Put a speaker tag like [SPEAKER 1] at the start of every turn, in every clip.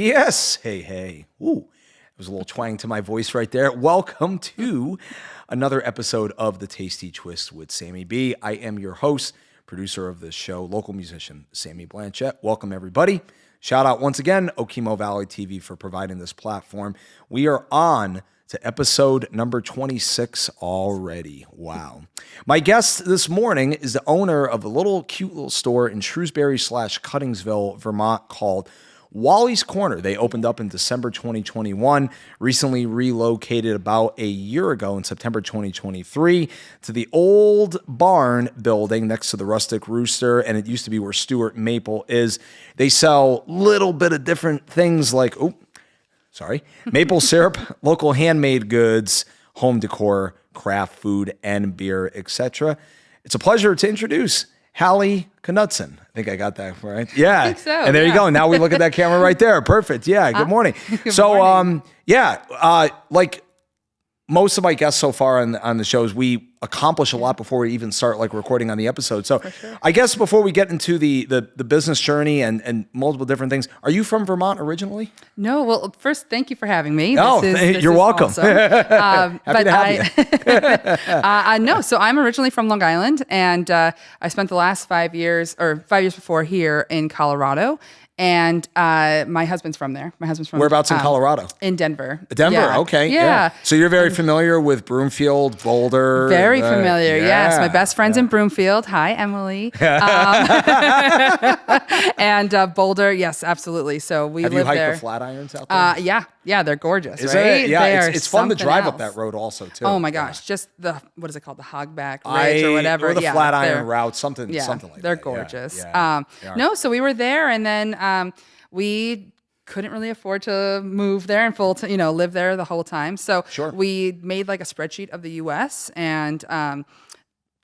[SPEAKER 1] Yes. Hey, hey. Ooh, there was a little twang to my voice right there. Welcome to another episode of The Tasty Twist with Sammy B. I am your host, producer of this show, local musician Sammy Blanchett. Welcome, everybody. Shout out once again, Okemo Valley TV for providing this platform. We are on to episode number 26 already. Wow. My guest this morning is the owner of a cute little store in Shrewsbury/Cuttingsville, Vermont called Wally's Corner. They opened up in December 2021, recently relocated about a year ago in September 2023 to the old barn building next to the Rustic Rooster, and it used to be where Stuart Maple is. They sell little bit of different things like, maple syrup, local handmade goods, home decor, craft food, and beer, etc. It's a pleasure to introduce Hallie Knudsen. I think I got that right. Yeah.
[SPEAKER 2] I think so.
[SPEAKER 1] And there you go. Now we look at that camera right there. Perfect. Yeah. Good morning.
[SPEAKER 2] Good morning.
[SPEAKER 1] Like most of my guests so far on the shows, we accomplish a lot before we even start recording on the episode. So
[SPEAKER 2] sure.
[SPEAKER 1] I guess before we get into the business journey and multiple different things, are you from Vermont originally?
[SPEAKER 2] No. Well, first, thank you for having me.
[SPEAKER 1] You're welcome.
[SPEAKER 2] Awesome.
[SPEAKER 1] Happy to have you.
[SPEAKER 2] No, so I'm originally from Long Island, and I spent the last 5 years before here in Colorado. And my husband's from there. My husband's from
[SPEAKER 1] whereabouts in Colorado?
[SPEAKER 2] In Denver.
[SPEAKER 1] Denver,
[SPEAKER 2] yeah.
[SPEAKER 1] okay.
[SPEAKER 2] Yeah.
[SPEAKER 1] So you're very familiar with Broomfield, Boulder.
[SPEAKER 2] Very familiar, yes. My best friend's in Broomfield. Hi, Emily. And Boulder, yes, absolutely. So we live there.
[SPEAKER 1] Have you hiked the Flatirons out there?
[SPEAKER 2] Yeah, they're gorgeous,
[SPEAKER 1] Is
[SPEAKER 2] right?
[SPEAKER 1] it? Yeah,
[SPEAKER 2] They
[SPEAKER 1] it's fun to drive
[SPEAKER 2] else.
[SPEAKER 1] up that road also, too.
[SPEAKER 2] Oh my gosh, just what is it called? The Hogback Ridge or whatever.
[SPEAKER 1] Or the
[SPEAKER 2] yeah,
[SPEAKER 1] Flatiron route, something like that.
[SPEAKER 2] They're gorgeous.
[SPEAKER 1] Yeah.
[SPEAKER 2] No, so we were there, and then we couldn't really afford to move there and live there the whole time. So we made like a spreadsheet of the U.S. and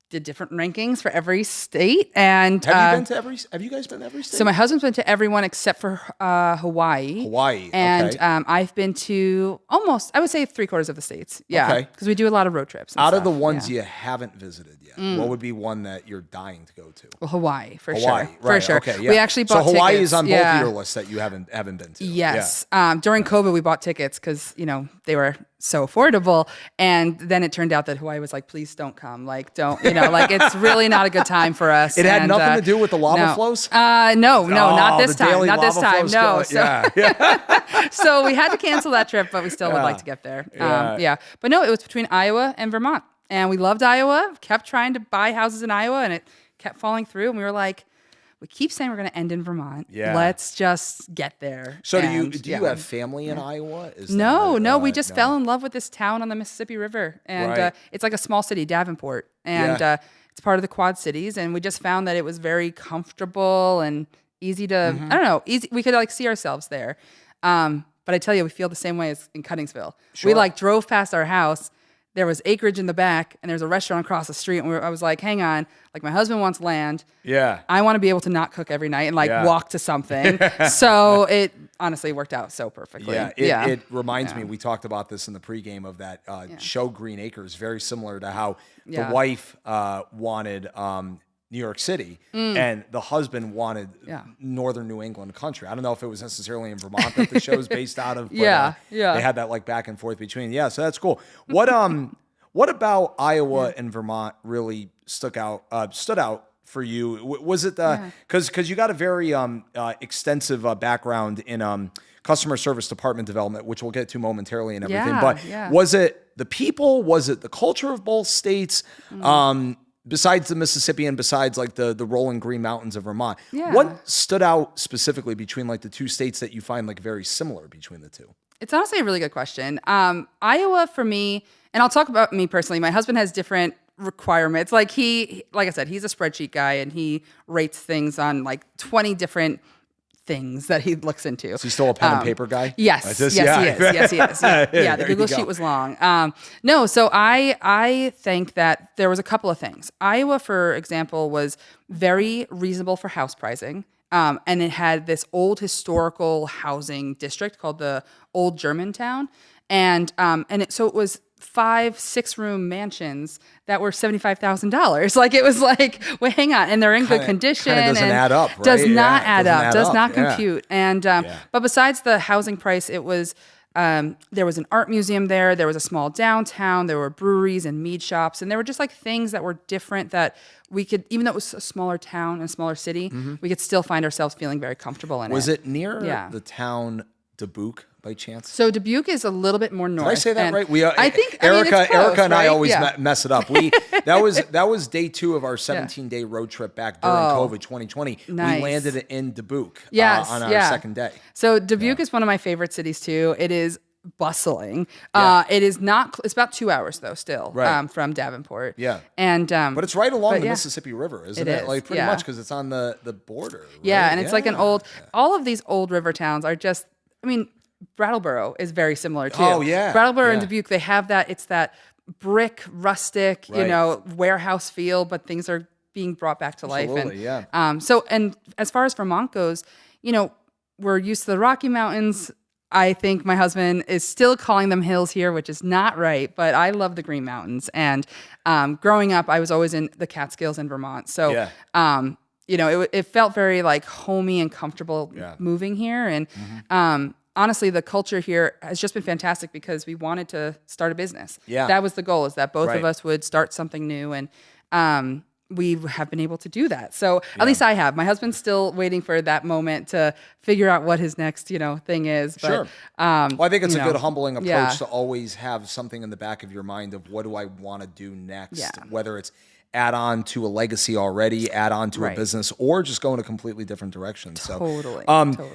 [SPEAKER 2] did different rankings for every state. And
[SPEAKER 1] have you guys been to every state?
[SPEAKER 2] So my husband's been to every one except for Hawaii. And I've been to almost, I would say 3/4 of the states. Yeah, because we do a lot of road trips.
[SPEAKER 1] Out of the ones you haven't visited yet, what would be one that you're dying to go to?
[SPEAKER 2] Well, Hawaii for
[SPEAKER 1] Hawaii,
[SPEAKER 2] sure.
[SPEAKER 1] Right,
[SPEAKER 2] For sure.
[SPEAKER 1] Okay, yeah.
[SPEAKER 2] We actually bought tickets.
[SPEAKER 1] So Hawaii is on both of your lists that you haven't been to.
[SPEAKER 2] Yes. Yeah. During COVID, we bought tickets because they were so affordable, and then it turned out that Hawaii was like, please don't come, it's really not a good time for us.
[SPEAKER 1] It had nothing to do with the lava flows?
[SPEAKER 2] No, not this time. Not this time. No. So we had to cancel that trip, but we still would like to get there. But no, it was between Iowa and Vermont, and we loved Iowa, kept trying to buy houses in Iowa, and it kept falling through, and we were like, we keep saying we're going to end in Vermont. Yeah. Let's just get there.
[SPEAKER 1] So do you have family in Iowa?
[SPEAKER 2] No. We just fell in love with this town on the Mississippi River. And it's like a small city, Davenport. And it's part of the Quad Cities. And we just found that it was very comfortable and easy to, easy. We could see ourselves there. But I tell you, we feel the same way as in Cuttingsville.
[SPEAKER 1] Sure.
[SPEAKER 2] We drove past our house. There was acreage in the back, and there's a restaurant across the street. And I was like, hang on. My husband wants land.
[SPEAKER 1] Yeah.
[SPEAKER 2] I want to be able to not cook every night and walk to something. So it honestly worked out so perfectly.
[SPEAKER 1] Yeah. It reminds me, we talked about this in the pregame of that show Green Acres, very similar to how the wife wanted New York City and the husband wanted northern New England country. I don't know if it was necessarily in Vermont that the show's based out of, but they had that back and forth between. Yeah, so that's cool. What about Iowa and Vermont really stuck out for you? Was it because you got a very extensive background in customer service department development, which we'll get to momentarily and everything. But was it the people? Was it the culture of both states? Besides the Mississippi and besides the rolling Green Mountains of Vermont, what stood out specifically between the two states that you find very similar between the two?
[SPEAKER 2] It's honestly a really good question. Iowa for me, and I'll talk about me personally. My husband has different requirements. Like I said, he's a spreadsheet guy and he rates things on 20 different things that he looks into.
[SPEAKER 1] Is he still a pen and paper guy?
[SPEAKER 2] Yes, he is. Yes, he is. Yeah, the Google sheet was long. No, so I think that there was a couple of things. Iowa, for example, was very reasonable for house pricing. And it had this old historical housing district called the Old Germantown. So it was 5-6 room mansions that were $75,000. Like it was like, well, hang on, and they're in good condition.
[SPEAKER 1] Kind of doesn't add up, right?
[SPEAKER 2] Does not add up. Does not compute. And but besides the housing price, it was there was an art museum there. There was a small downtown. There were breweries and mead shops, and there were just like things that were different that we could, even though it was a smaller town and a smaller city, we could still find ourselves feeling very comfortable in it.
[SPEAKER 1] Was it near the town Dubuque by chance?
[SPEAKER 2] So Dubuque is a little bit more north.
[SPEAKER 1] Did I say that right?
[SPEAKER 2] I think
[SPEAKER 1] Erica,
[SPEAKER 2] it's close,
[SPEAKER 1] Erica and
[SPEAKER 2] right?
[SPEAKER 1] I always mess it up. That was day 2 of our 17-day road trip back during COVID 2020.
[SPEAKER 2] Nice.
[SPEAKER 1] We landed in Dubuque on our second day.
[SPEAKER 2] So Dubuque is one of my favorite cities too. It is bustling. It is not. It's about 2 hours though, still from Davenport.
[SPEAKER 1] Yeah,
[SPEAKER 2] and
[SPEAKER 1] but it's right along the Mississippi River, isn't it?
[SPEAKER 2] Is,
[SPEAKER 1] like pretty much because it's on the border. Right?
[SPEAKER 2] Yeah, and it's like an old. All of these old river towns are just. I mean, Brattleboro is very similar too.
[SPEAKER 1] Oh yeah,
[SPEAKER 2] Brattleboro and Dubuque, they have that. It's that brick, rustic, warehouse feel, but things are being brought back to life. And so, and as far as Vermont goes, we're used to the Rocky Mountains. I think my husband is still calling them hills here, which is not right, but I love the Green Mountains. And growing up, I was always in the Catskills in Vermont. So, it felt very like homey and comfortable moving here. And honestly, the culture here has just been fantastic because we wanted to start a business. Yeah. That was the goal, is that both of us would start something new. And we have been able to do that. So at least I have. My husband's still waiting for that moment to figure out what his next, thing is. But,
[SPEAKER 1] sure. Well, I think it's a good humbling approach to always have something in the back of your mind of what do I want to do next, whether it's add on to a legacy already, add on to a business, or just go in a completely different direction.
[SPEAKER 2] Totally.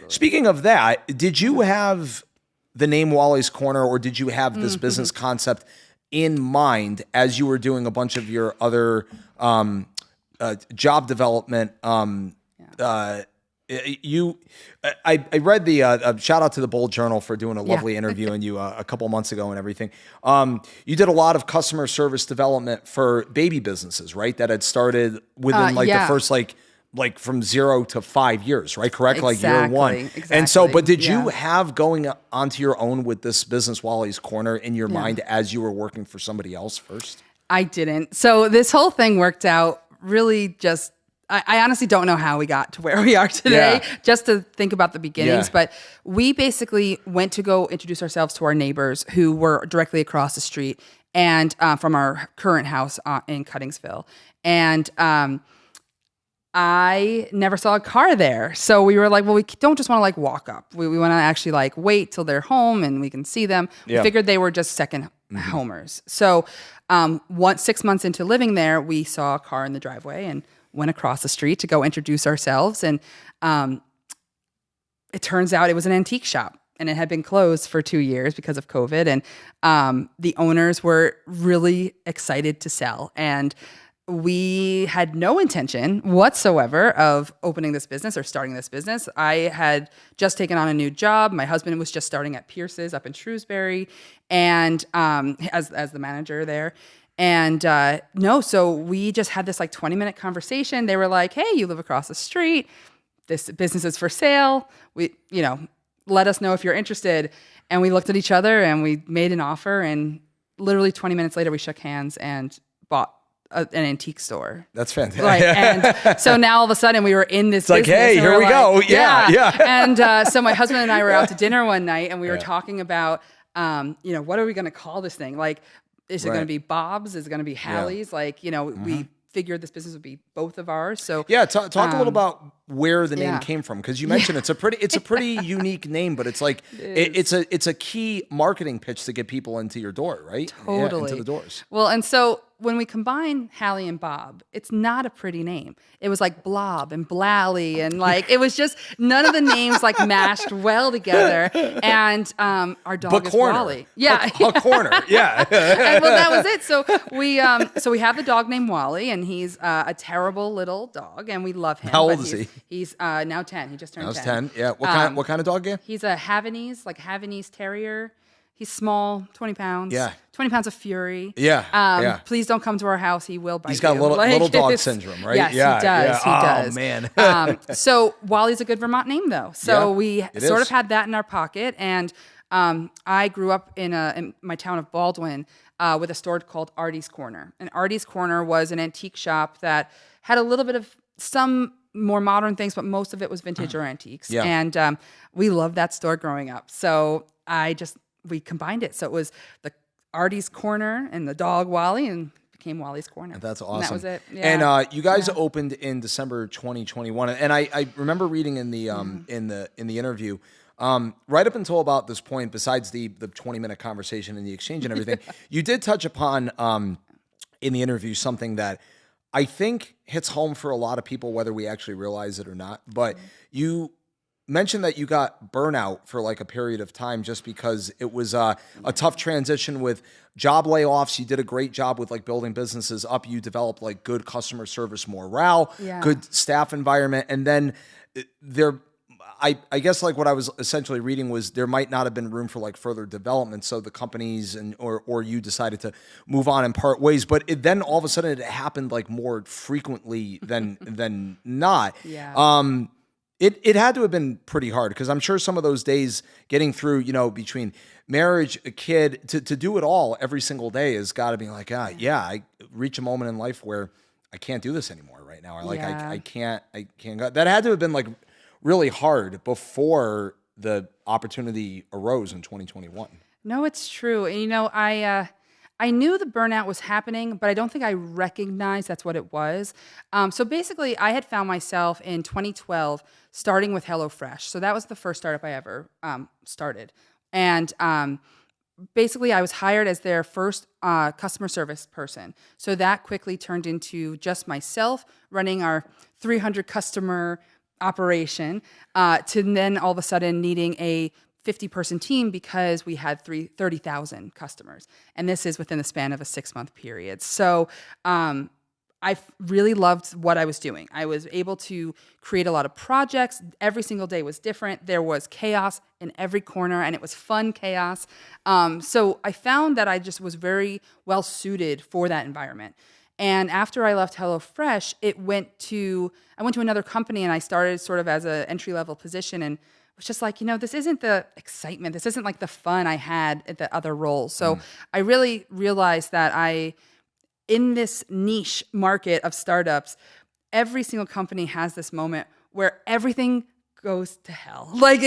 [SPEAKER 1] Speaking of that, did you have the name Wally's Corner, or did you have this business concept in mind as you were doing a bunch of your other job development? I read the shout out to the Bold Journal for doing a lovely interview on you a couple months ago and everything. You did a lot of customer service development for baby businesses, right? That had started within the first like from 0 to 5 years, right? Correct?
[SPEAKER 2] Exactly,
[SPEAKER 1] like year 1.
[SPEAKER 2] Exactly.
[SPEAKER 1] And so, but did you have going onto your own with this business Wally's Corner in your mind as you were working for somebody else first?
[SPEAKER 2] I didn't. So this whole thing worked out really just, I honestly don't know how we got to where we are today, just to think about the beginnings. But we basically went to go introduce ourselves to our neighbors who were directly across the street and from our current house in Cuttingsville. And I never saw a car there. So we were like, well, we don't just want to like walk up. We want to actually like wait till they're home and we can see them. We figured they were just second homers. So 6 months into living there, we saw a car in the driveway and went across the street to go introduce ourselves. And it turns out it was an antique shop. And it had been closed for 2 years because of COVID. And the owners were really excited to sell. And we had no intention whatsoever of opening this business or starting this business. I had just taken on a new job. My husband was just starting at Pierce's up in Shrewsbury, and as the manager there. And so we just had this like 20-minute conversation. They were like, "Hey, you live across the street. This business is for sale. Let us know if you're interested." And we looked at each other and we made an offer. And literally 20 minutes later, we shook hands and bought an antique store.
[SPEAKER 1] That's fantastic.
[SPEAKER 2] Right. And so now all of a sudden we were in this business.
[SPEAKER 1] Like, hey, here we go. Yeah.
[SPEAKER 2] And so my husband and I were out to dinner one night and we were talking about, what are we going to call this thing? Like, is it going to be Bob's? Is it going to be Hallie's? Like, we figured this business would be both of ours. So
[SPEAKER 1] talk a little about where the name came from, because you mentioned it's a pretty unique name, but it's like it's a key marketing pitch to get people into your door, right?
[SPEAKER 2] Totally.
[SPEAKER 1] Into the doors.
[SPEAKER 2] Well, and so when we combine Hallie and Bob, it's not a pretty name. It was like Blob and Blally, and like it was just none of the names like mashed well together. And our dog is Wally. Yeah,
[SPEAKER 1] a corner. Yeah.
[SPEAKER 2] And, well, that was it. So we have the dog named Wally, and he's a terrible little dog, and we love him.
[SPEAKER 1] How old is he?
[SPEAKER 2] He's now 10. He just turned 10.
[SPEAKER 1] Now 10. Yeah. What kind of dog again?
[SPEAKER 2] He's a Havanese Terrier. He's small, 20 pounds. Yeah. 20 pounds of fury.
[SPEAKER 1] Yeah.
[SPEAKER 2] Please don't come to our house. He will bite you.
[SPEAKER 1] He's got little dog syndrome, right?
[SPEAKER 2] Yes,
[SPEAKER 1] yeah,
[SPEAKER 2] he does.
[SPEAKER 1] Yeah.
[SPEAKER 2] He does.
[SPEAKER 1] Oh, man.
[SPEAKER 2] So Wally's a good Vermont name, though. So we sort of had that in our pocket. And I grew up in my town of Baldwin. with a store called Artie's Corner. And Artie's Corner was an antique shop that had a little bit of some more modern things, but most of it was vintage or antiques.
[SPEAKER 1] Yeah.
[SPEAKER 2] And we loved that store growing up. So we combined it. So it was the Artie's Corner and the dog Wally, and became Wally's Corner.
[SPEAKER 1] That's awesome.
[SPEAKER 2] And that was it. Yeah.
[SPEAKER 1] And you guys opened in December 2021, and I remember reading in the in the interview, right up until about this point, besides the 20-minute conversation and the exchange and everything, you did touch upon in the interview something that I think hits home for a lot of people, whether we actually realize it or not. But you mentioned that you got burnout for like a period of time just because it was a tough transition with job layoffs. You did a great job with like building businesses up. You developed like good customer service morale, good staff environment. And then I guess like what I was essentially reading was there might not have been room for like further development. So the companies or you decided to move on and part ways, but then all of a sudden it happened like more frequently than not.
[SPEAKER 2] Yeah.
[SPEAKER 1] It had to have been pretty hard because I'm sure some of those days getting through, between marriage, a kid, to do it all every single day has got to be like, I reach a moment in life where I can't do this anymore right now. Or like, I can't go. That had to have been like really hard before the opportunity arose in 2021.
[SPEAKER 2] No, it's true. And I knew the burnout was happening, but I don't think I recognized that's what it was. So basically, I had found myself in 2012 starting with HelloFresh. So that was the first startup I ever started. And basically, I was hired as their first customer service person. So that quickly turned into just myself running our 300 customer operation to then all of a sudden needing a 50-person team because we had 30,000 customers. And this is within the span of a 6-month period. So I really loved what I was doing. I was able to create a lot of projects. Every single day was different. There was chaos in every corner, and it was fun chaos. So I found that I just was very well suited for that environment. And after I left HelloFresh, I went to another company, and I started sort of as an entry-level position, and it was just like, this isn't the excitement. This isn't like the fun I had at the other roles. So I really realized that in this niche market of startups, every single company has this moment where everything goes to hell. Like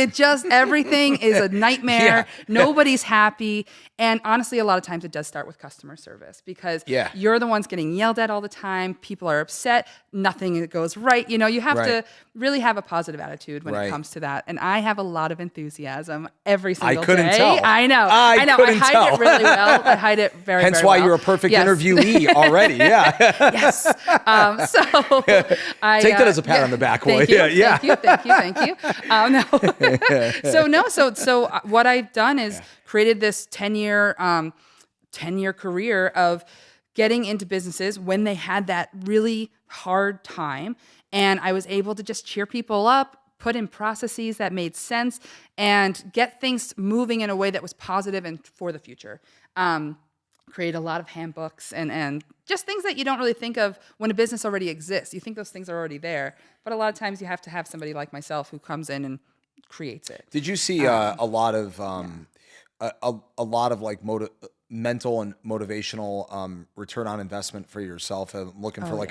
[SPEAKER 2] everything is a nightmare. Yeah. Nobody's happy. And honestly, a lot of times it does start with customer service because you're the ones getting yelled at all the time. People are upset. Nothing goes right. You have to really have a positive attitude when it comes to that. And I have a lot of enthusiasm every single day.
[SPEAKER 1] I couldn't tell.
[SPEAKER 2] I know. I hide it really well. I hide it very,
[SPEAKER 1] Hence
[SPEAKER 2] very
[SPEAKER 1] why
[SPEAKER 2] well.
[SPEAKER 1] you're a perfect interviewee already. Yeah.
[SPEAKER 2] Yes. So I
[SPEAKER 1] take that as a pat on the back.
[SPEAKER 2] Thank you. No. So what I've done is created this 10-year career of getting into businesses when they had that really hard time. And I was able to just cheer people up, put in processes that made sense, and get things moving in a way that was positive and for the future. Create a lot of handbooks and just things that you don't really think of when a business already exists. You think those things are already there, but a lot of times you have to have somebody like myself who comes in and creates it.
[SPEAKER 1] Did you see a lot of like mental and motivational return on investment for yourself? I'm looking for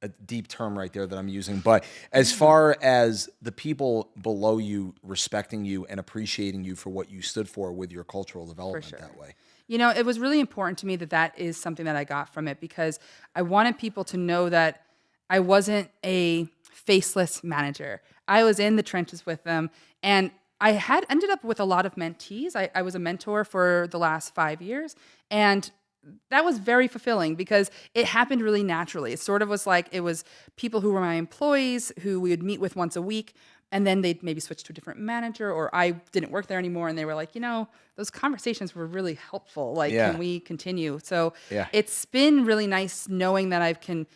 [SPEAKER 1] a deep term right there that I'm using. But as far as the people below you respecting you and appreciating you for what you stood for with your cultural development that way.
[SPEAKER 2] It was really important to me that is something that I got from it because I wanted people to know that I wasn't a faceless manager. I was in the trenches with them, and I had ended up with a lot of mentees. I was a mentor for the last 5 years, and that was very fulfilling because it happened really naturally. It sort of was like it was people who were my employees who we would meet with once a week, and then they'd maybe switch to a different manager, or I didn't work there anymore, and they were like, those conversations were really helpful. Like, can we continue? So it's been really nice knowing that I can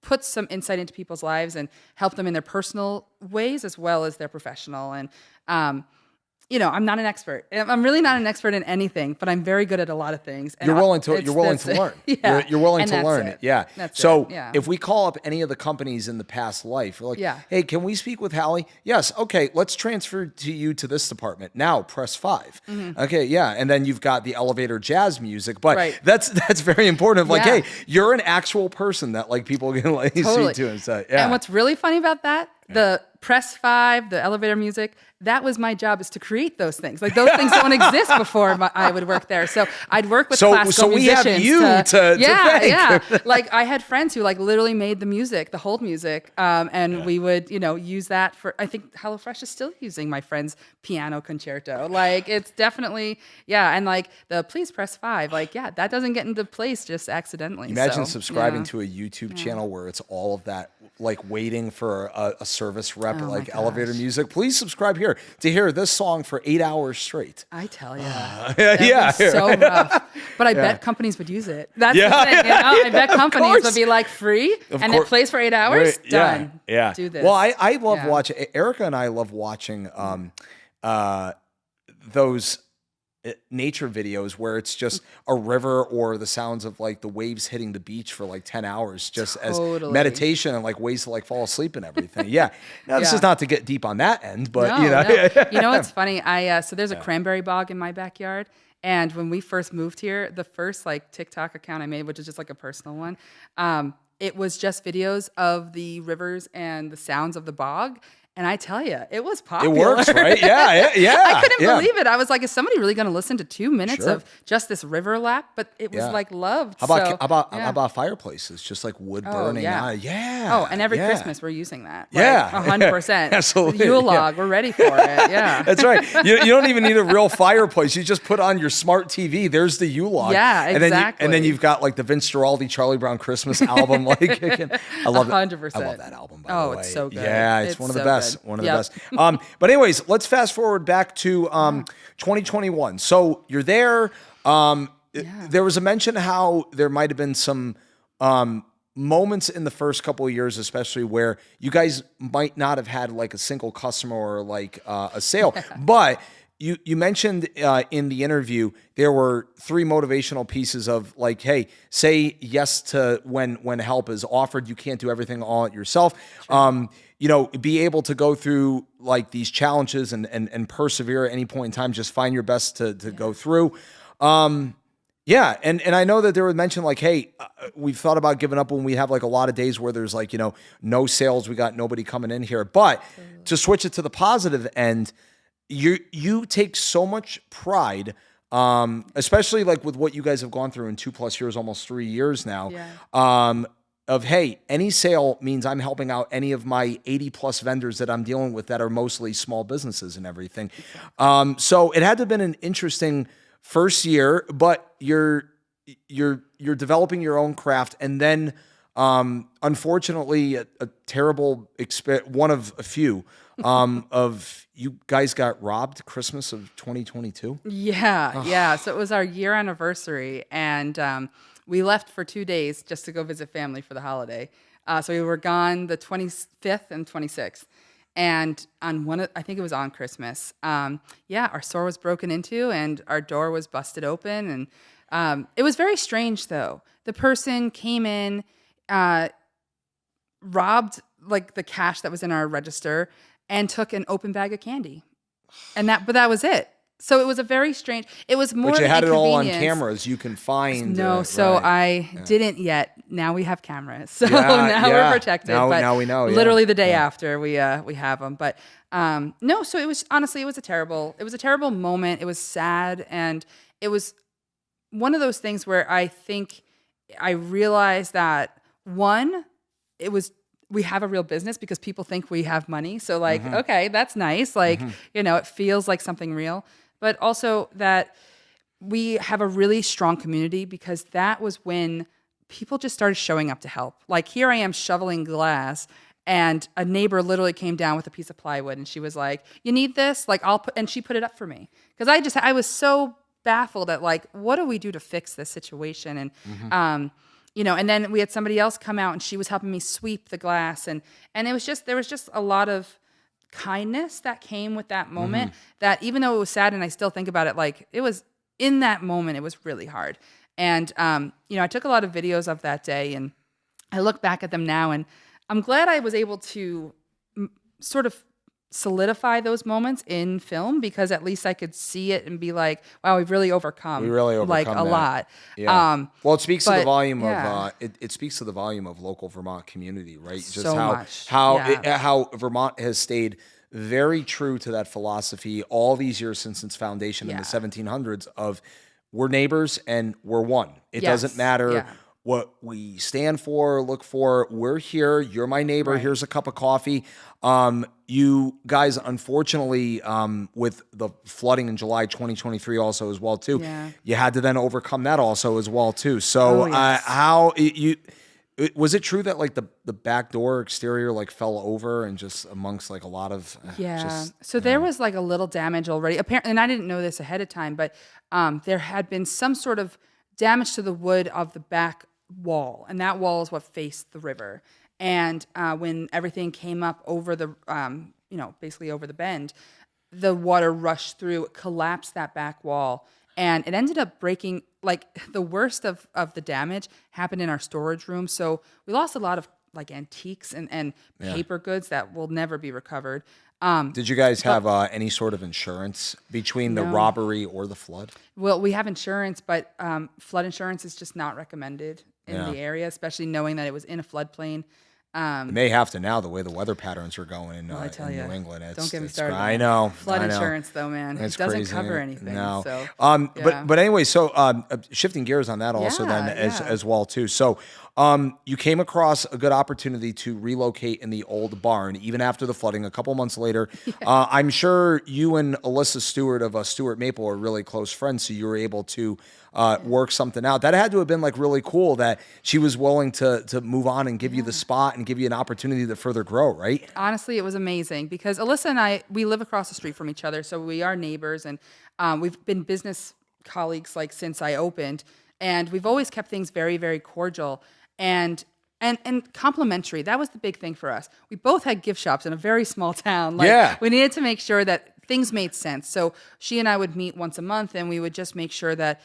[SPEAKER 2] put some insight into people's lives and help them in their personal ways as well as their professional. And I'm not an expert. I'm really not an expert in anything, but I'm very good at a lot of things. And
[SPEAKER 1] you're willing to learn.
[SPEAKER 2] Yeah.
[SPEAKER 1] You're willing to learn it. Yeah.
[SPEAKER 2] So
[SPEAKER 1] if we call up any of the companies in the past life, we're like, hey, can we speak with Hallie? Yes. Okay. Let's transfer to you to this department. Now press 5. Okay. Yeah. And then you've got the elevator jazz music, but that's very important. Of like, hey, you're an actual person that like people can like speak to and say,
[SPEAKER 2] And what's really funny about that, the press 5, the elevator music, that was my job, is to create those things. Like those things don't exist before I would work there. So I'd work with classical musicians. So we have you to thank. Like I had friends who like literally made the music, the hold music. And we would, use that for, I think HelloFresh is still using my friend's piano concerto. Like it's definitely, and like the please press 5, like, that doesn't get into place just accidentally.
[SPEAKER 1] Imagine subscribing to a YouTube channel where it's all of that, like waiting for a service rep, like elevator music. Please subscribe here to hear this song for 8 hours straight.
[SPEAKER 2] I tell you, so rough. But I bet companies would use it. That's the thing. I bet companies would be like free, and it plays for 8 hours. Done.
[SPEAKER 1] Yeah.
[SPEAKER 2] Do this.
[SPEAKER 1] Well, I love watching. Erica and I love watching those nature videos where it's just a river or the sounds of like the waves hitting the beach for like 10 hours just as meditation and like ways to like fall asleep and everything. Now this is not to get deep on that end, but
[SPEAKER 2] no. It's funny. So there's a cranberry bog in my backyard. And when we first moved here, the first like TikTok account I made, which is just like a personal one, it was just videos of the rivers and the sounds of the bog. And I tell you, it was popular. It
[SPEAKER 1] works, right? Yeah.
[SPEAKER 2] I couldn't believe it. I was like, is somebody really going to listen to 2 minutes of just this river lap? But it was like loved.
[SPEAKER 1] How about fireplaces? Just like wood burning.
[SPEAKER 2] Oh, and every Christmas we're using that. Like, 100%.
[SPEAKER 1] Absolutely.
[SPEAKER 2] Yule log. We're ready for it. Yeah.
[SPEAKER 1] That's right. You don't even need a real fireplace. You just put on your smart TV. There's the Yule log.
[SPEAKER 2] Yeah, exactly.
[SPEAKER 1] And then you've got like the Vince Guaraldi, Charlie Brown Christmas album. Like, I love
[SPEAKER 2] 100%.
[SPEAKER 1] I love that album, by the way.
[SPEAKER 2] It's so good.
[SPEAKER 1] Yeah, it's one of the best. One of the best. But anyways, let's fast forward back to 2021. So you're there. There was a mention how there might have been some moments in the first couple of years, especially where you guys might not have had like a single customer or like a sale. But you mentioned in the interview, there were 3 motivational pieces of like, hey, say yes to when help is offered. You can't do everything all yourself. Sure. Be able to go through like these challenges and persevere at any point in time, just find your best to go through. And I know that there was mention like, hey, we've thought about giving up when we have like a lot of days where there's like, no sales, we got nobody coming in here. But to switch it to the positive end, you take so much pride, especially like with what you guys have gone through in 2+ years, almost 3 years now. Of, hey, any sale means I'm helping out any of my 80+ vendors that I'm dealing with that are mostly small businesses and everything. So it had to have been an interesting first year, but you're developing your own craft, and then unfortunately a terrible one of a few of you guys got robbed Christmas of 2022.
[SPEAKER 2] So it was our year anniversary, and we left for 2 days just to go visit family for the holiday. So we were gone the 25th and 26th. And on I think it was on Christmas. Our store was broken into and our door was busted open. And it was very strange, though. The person came in, robbed like the cash that was in our register, and took an open bag of candy. But that was it. So it was a very strange. It was more.
[SPEAKER 1] But you had it all on cameras. You can find.
[SPEAKER 2] No, I didn't yet. Now we have cameras, so now we're protected.
[SPEAKER 1] Now we know.
[SPEAKER 2] Literally the day after we have them. But no. So it was honestly, it was a terrible moment. It was sad, and it was one of those things where I think I realized that we have a real business because people think we have money. So like, okay, that's nice. Like, it feels like something real. But also that we have a really strong community, because that was when people just started showing up to help. Like here I am shoveling glass, and a neighbor literally came down with a piece of plywood, and she was like, "You need this?" Like and she put it up for me, because I was so baffled at like, what do we do to fix this situation? And and then we had somebody else come out, and she was helping me sweep the glass, and there was just a lot of kindness that came with that moment, that even though it was sad, and I still think about it, like it was in that moment, it was really hard. And, I took a lot of videos of that day, and I look back at them now, and I'm glad I was able to sort of solidify those moments in film, because at least I could see it and be like, wow, we've really overcome. Like a lot.
[SPEAKER 1] Yeah. Well, it speaks to the volume of it speaks to the volume of local Vermont community, right? Just how Vermont has stayed very true to that philosophy all these years since its foundation in the 1700s of we're neighbors and we're one. It doesn't matter what we stand for, look for. We're here. You're my neighbor. Right. Here's a cup of coffee. You guys, unfortunately, with the flooding in July 2023 also as well, too, you had to then overcome that also as well, too. So was it true that like the back door exterior like fell over and just amongst like a lot of
[SPEAKER 2] so there was like a little damage already apparently, and I didn't know this ahead of time, but there had been some sort of damage to the wood of the back wall, and that wall is what faced the river. And when everything came up over the basically over the bend, the water rushed through, collapsed that back wall, and it ended up breaking. Like the worst of the damage happened in our storage room. So we lost a lot of like antiques and paper goods that will never be recovered.
[SPEAKER 1] Did you guys have any sort of insurance between the robbery or the flood?
[SPEAKER 2] Well, we have insurance, but flood insurance is just not recommended in the area, especially knowing that it was in a floodplain.
[SPEAKER 1] It may have to now, the way the weather patterns are going in New England.
[SPEAKER 2] Don't get me started.
[SPEAKER 1] I know.
[SPEAKER 2] Flood insurance, though, man. It doesn't cover anything.
[SPEAKER 1] No.
[SPEAKER 2] So,
[SPEAKER 1] but anyway, so shifting gears on that also as well, too. So you came across a good opportunity to relocate in the old barn, even after the flooding. A couple months later, I'm sure you and Alyssa Stewart of Stewart Maple are really close friends, so you were able to work something out. That had to have been like really cool that she was willing to move on and give you the spot and give you an opportunity to further grow, right?
[SPEAKER 2] Honestly, it was amazing because Alyssa and I, we live across the street from each other, so we are neighbors, and we've been business colleagues like since I opened, and we've always kept things very, very cordial and complimentary. That was the big thing for us. We both had gift shops in a very small town. We needed to make sure that things made sense. So she and I would meet once a month, and we would just make sure that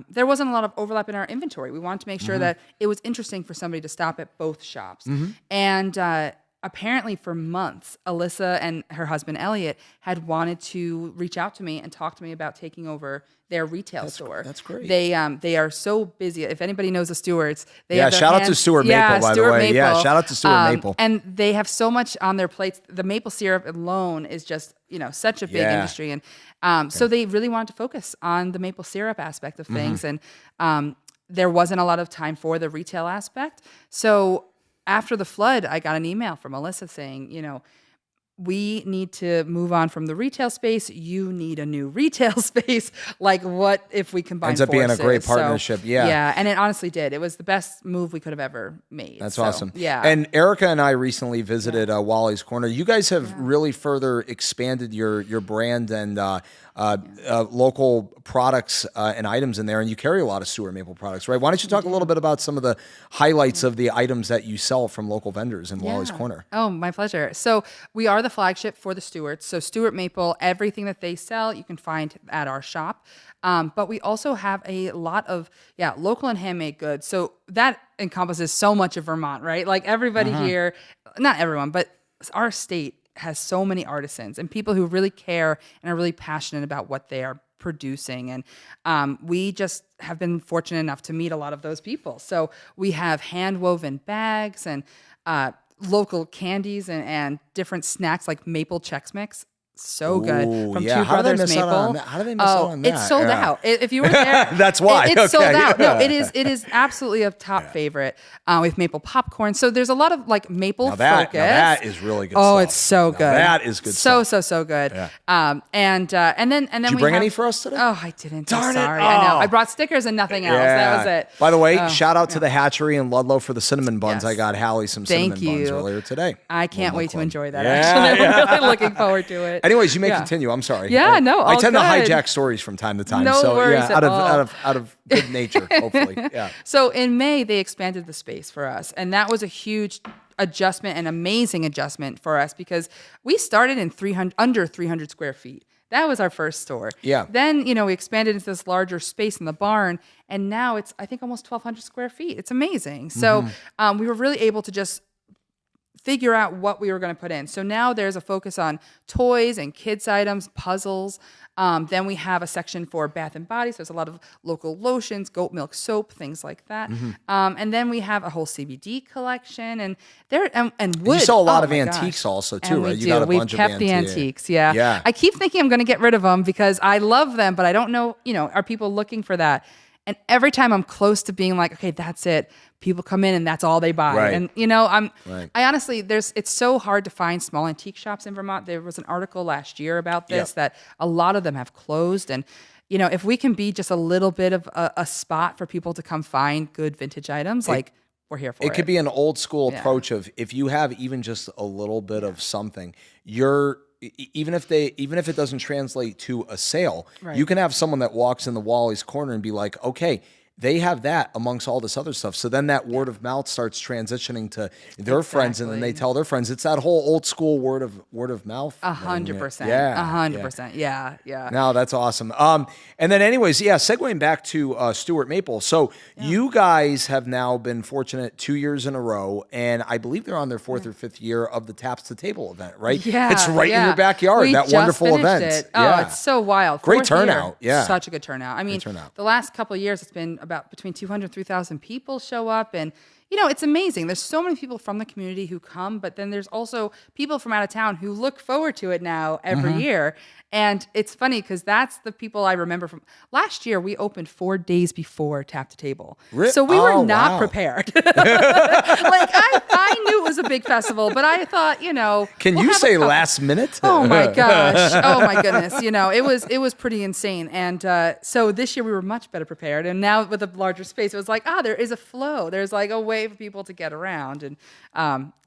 [SPEAKER 2] there wasn't a lot of overlap in our inventory. We wanted to make sure that it was interesting for somebody to stop at both shops. And apparently for months, Alyssa and her husband, Elliot, had wanted to reach out to me and talk to me about taking over their retail store.
[SPEAKER 1] That's great.
[SPEAKER 2] They are so busy. If anybody knows the Stewarts,
[SPEAKER 1] shout out to Stewart Maple, by the way. Maple. Yeah, shout out to Stewart Maple.
[SPEAKER 2] And they have so much on their plates. The maple syrup alone is just, such a big industry. And so they really wanted to focus on the maple syrup aspect of things. And there wasn't a lot of time for the retail aspect. So after the flood, I got an email from Alyssa saying, we need to move on from the retail space. You need a new retail space. Like, what if we combine
[SPEAKER 1] Ends up
[SPEAKER 2] forces?
[SPEAKER 1] being a great partnership.
[SPEAKER 2] So, yeah, and it honestly did. It was the best move we could have ever made.
[SPEAKER 1] That's awesome.
[SPEAKER 2] Yeah.
[SPEAKER 1] And Erica and I recently visited Wally's Corner. You guys have really further expanded your brand and local products and items in there, and you carry a lot of Stewart Maple products, right? Why don't you talk a little bit about some of the highlights of the items that you sell from local vendors in Wally's Corner?
[SPEAKER 2] Oh, my pleasure. So we are the flagship for the Stewarts. So Stewart Maple, everything that they sell, you can find at our shop. But we also have a lot of local and handmade goods. So that encompasses so much of Vermont, right? Like everybody here, not everyone, but our state has so many artisans and people who really care and are really passionate about what they are producing. And we just have been fortunate enough to meet a lot of those people. So we have hand-woven bags and local candies and different snacks like maple Chex Mix. So good. From Two Brothers Maple.
[SPEAKER 1] How did they miss out on that?
[SPEAKER 2] It's sold out. If you were there,
[SPEAKER 1] that's why.
[SPEAKER 2] It's sold out. No, it is absolutely a top favorite. With maple popcorn. So there's a lot of like maple focus.
[SPEAKER 1] Now that is really good
[SPEAKER 2] Oh,
[SPEAKER 1] stuff.
[SPEAKER 2] it's so good.
[SPEAKER 1] That is good stuff.
[SPEAKER 2] So good.
[SPEAKER 1] Yeah.
[SPEAKER 2] And then
[SPEAKER 1] Did you bring any for us today?
[SPEAKER 2] Oh, I didn't.
[SPEAKER 1] Darn
[SPEAKER 2] I'm sorry.
[SPEAKER 1] it.
[SPEAKER 2] I know. I brought stickers and nothing else. That was it.
[SPEAKER 1] By the way, shout out to the Hatchery in Ludlow for the cinnamon buns.
[SPEAKER 2] Yes.
[SPEAKER 1] I got Hallie some cinnamon buns earlier today.
[SPEAKER 2] I can't wait to enjoy that. Actually, I'm really looking forward to it.
[SPEAKER 1] Anyways, you may continue. I'm sorry.
[SPEAKER 2] Yeah, no, all
[SPEAKER 1] I tend
[SPEAKER 2] good.
[SPEAKER 1] to hijack stories from time to time.
[SPEAKER 2] No
[SPEAKER 1] so
[SPEAKER 2] worries
[SPEAKER 1] out
[SPEAKER 2] at all.
[SPEAKER 1] of good nature, hopefully. Yeah.
[SPEAKER 2] So in May they expanded the space for us, and that was a huge adjustment, an amazing adjustment for us because we started in under 300 square feet. That was our first store.
[SPEAKER 1] Yeah.
[SPEAKER 2] Then, we expanded into this larger space in the barn, and now it's, I think, almost 1,200 square feet. It's amazing. So we were really able to just figure out what we were going to put in. So now there's a focus on toys and kids items, puzzles. Then we have a section for bath and body. So there's a lot of local lotions, goat milk soap, things like that. And then we have a whole CBD collection and wood.
[SPEAKER 1] You sell a lot of antiques also too,
[SPEAKER 2] and
[SPEAKER 1] right?
[SPEAKER 2] You got a bunch of antiques. We've kept the antiques. Yeah. I keep thinking I'm going to get rid of them because I love them, but I don't know, are people looking for that? And every time I'm close to being like, okay, that's it. People come in and that's all they buy.
[SPEAKER 1] Right.
[SPEAKER 2] And I honestly, it's so hard to find small antique shops in Vermont. There was an article last year about this that a lot of them have closed. And if we can be just a little bit of a spot for people to come find good vintage items, we're here for it.
[SPEAKER 1] It could be an old school approach of if you have even just a little bit of something, even if it doesn't translate to a sale, you can have someone that walks in the Wally's corner and be like, okay, they have that amongst all this other stuff. So then that word of mouth starts transitioning to their friends, and then they tell their friends. It's that whole old school word of mouth.
[SPEAKER 2] 100%.
[SPEAKER 1] Yeah.
[SPEAKER 2] 100%. Yeah.
[SPEAKER 1] No, that's awesome. And then anyways, segueing back to Stuart Maple. So you guys have now been fortunate 2 years in a row, and I believe they're on their fourth or fifth year of the Taps to Table event, right?
[SPEAKER 2] Yeah.
[SPEAKER 1] It's right in your backyard, that wonderful event.
[SPEAKER 2] It. Oh, it's so wild.
[SPEAKER 1] Great turnout. Yeah.
[SPEAKER 2] Such a good turnout. I mean, the last couple of years, it's been about between 200 and 3,000 people show up, and it's amazing. There's so many people from the community who come, but then there's also people from out of town who look forward to it now every year. And it's funny because that's the people I remember from last year. We opened 4 days before Tap to Table. So we were not prepared. I knew it was a big festival, but I thought,
[SPEAKER 1] Can you say last minute?
[SPEAKER 2] Oh my gosh. Oh my goodness. It was pretty insane. And so this year we were much better prepared. And now with a larger space, it was like, there is a flow. There's like a way for people to get around. And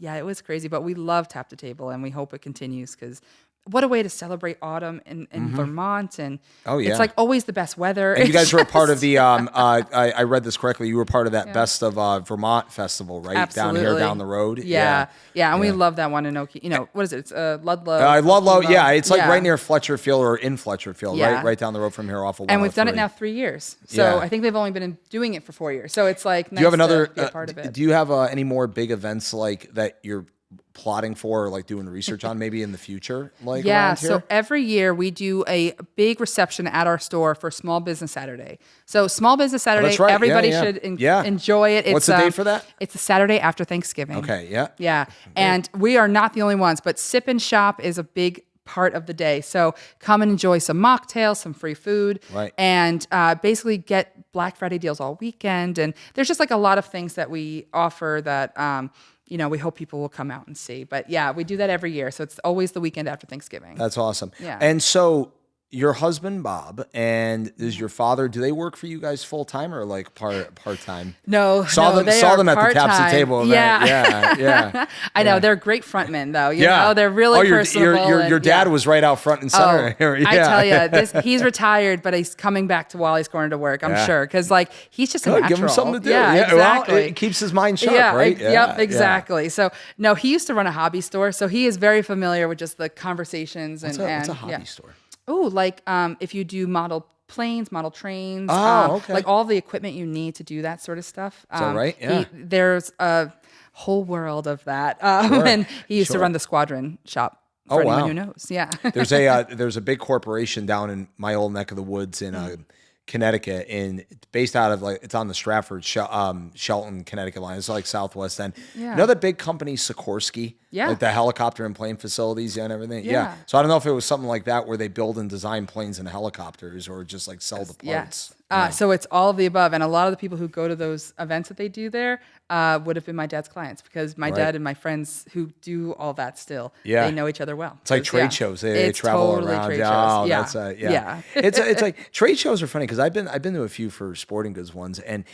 [SPEAKER 2] it was crazy, but we love Tap to Table and we hope it continues because what a way to celebrate autumn in Vermont. And it's like always the best weather.
[SPEAKER 1] And you guys were a part of the, I read this correctly, you were part of that Best of Vermont festival, right?
[SPEAKER 2] Absolutely.
[SPEAKER 1] Down here, down the road.
[SPEAKER 2] Yeah. And we love that one in Okie. What is it? It's Ludlow.
[SPEAKER 1] Ludlow, it's like right near Fletcher Field or in Fletcher Field, right down the road from here off of 103.
[SPEAKER 2] And we've done it now 3 years. So I think they've only been doing it for 4 years. So it's like nice to be a part of it.
[SPEAKER 1] Do you have any more big events like that you're plotting for or like doing research on maybe in the future? Around here?
[SPEAKER 2] So every year we do a big reception at our store for Small Business Saturday. So Small Business Saturday, everybody should enjoy it.
[SPEAKER 1] What's the date for that?
[SPEAKER 2] It's the Saturday after Thanksgiving.
[SPEAKER 1] Okay,
[SPEAKER 2] Yeah, and we are not the only ones, but Sip and Shop is a big part of the day. So come and enjoy some mocktails, some free food, and basically get Black Friday deals all weekend. And there's just like a lot of things that we offer that we hope people will come out and see. But we do that every year. So it's always the weekend after Thanksgiving.
[SPEAKER 1] That's awesome.
[SPEAKER 2] Yeah.
[SPEAKER 1] And so your husband, Bob, and is your father, do they work for you guys full time or like part time?
[SPEAKER 2] No,
[SPEAKER 1] saw them at the Taps to Table event.
[SPEAKER 2] Yeah. I know. They're great frontmen though. You know, they're really personable.
[SPEAKER 1] Your dad was right out front and center.
[SPEAKER 2] I tell you, he's retired, but he's coming back to Wally's Corner to work, I'm sure. Because he's just a natural.
[SPEAKER 1] Give him something to do.
[SPEAKER 2] Yeah, exactly.
[SPEAKER 1] Well, it keeps his mind sharp, right?
[SPEAKER 2] Exactly. So no, he used to run a hobby store. So he is very familiar with just the conversations.
[SPEAKER 1] What's a hobby store?
[SPEAKER 2] Oh, like if you do model planes, model trains,
[SPEAKER 1] okay.
[SPEAKER 2] like all the equipment you need to do that sort of stuff.
[SPEAKER 1] Is that right? Yeah.
[SPEAKER 2] There's a whole world of that. And he used to run the Squadron shop. For anyone who knows. Yeah.
[SPEAKER 1] There's a big corporation down in my old neck of the woods in Connecticut, and it's based out of it's on the Stratford Shelton Connecticut line. It's like Southwest End.
[SPEAKER 2] Yeah.
[SPEAKER 1] You know that big company Sikorsky?
[SPEAKER 2] Yeah.
[SPEAKER 1] Like the helicopter and plane facilities and everything. Yeah. So I don't know if it was something like that where they build and design planes and helicopters, or just like sell the parts.
[SPEAKER 2] So it's all of the above, and a lot of the people who go to those events that they do there would have been my dad's clients, because my dad and my friends who do all that still, they know each other well.
[SPEAKER 1] It's like trade shows. They travel
[SPEAKER 2] totally
[SPEAKER 1] around.
[SPEAKER 2] Trade shows.
[SPEAKER 1] It's like trade shows are funny because I've been to a few for sporting goods ones, and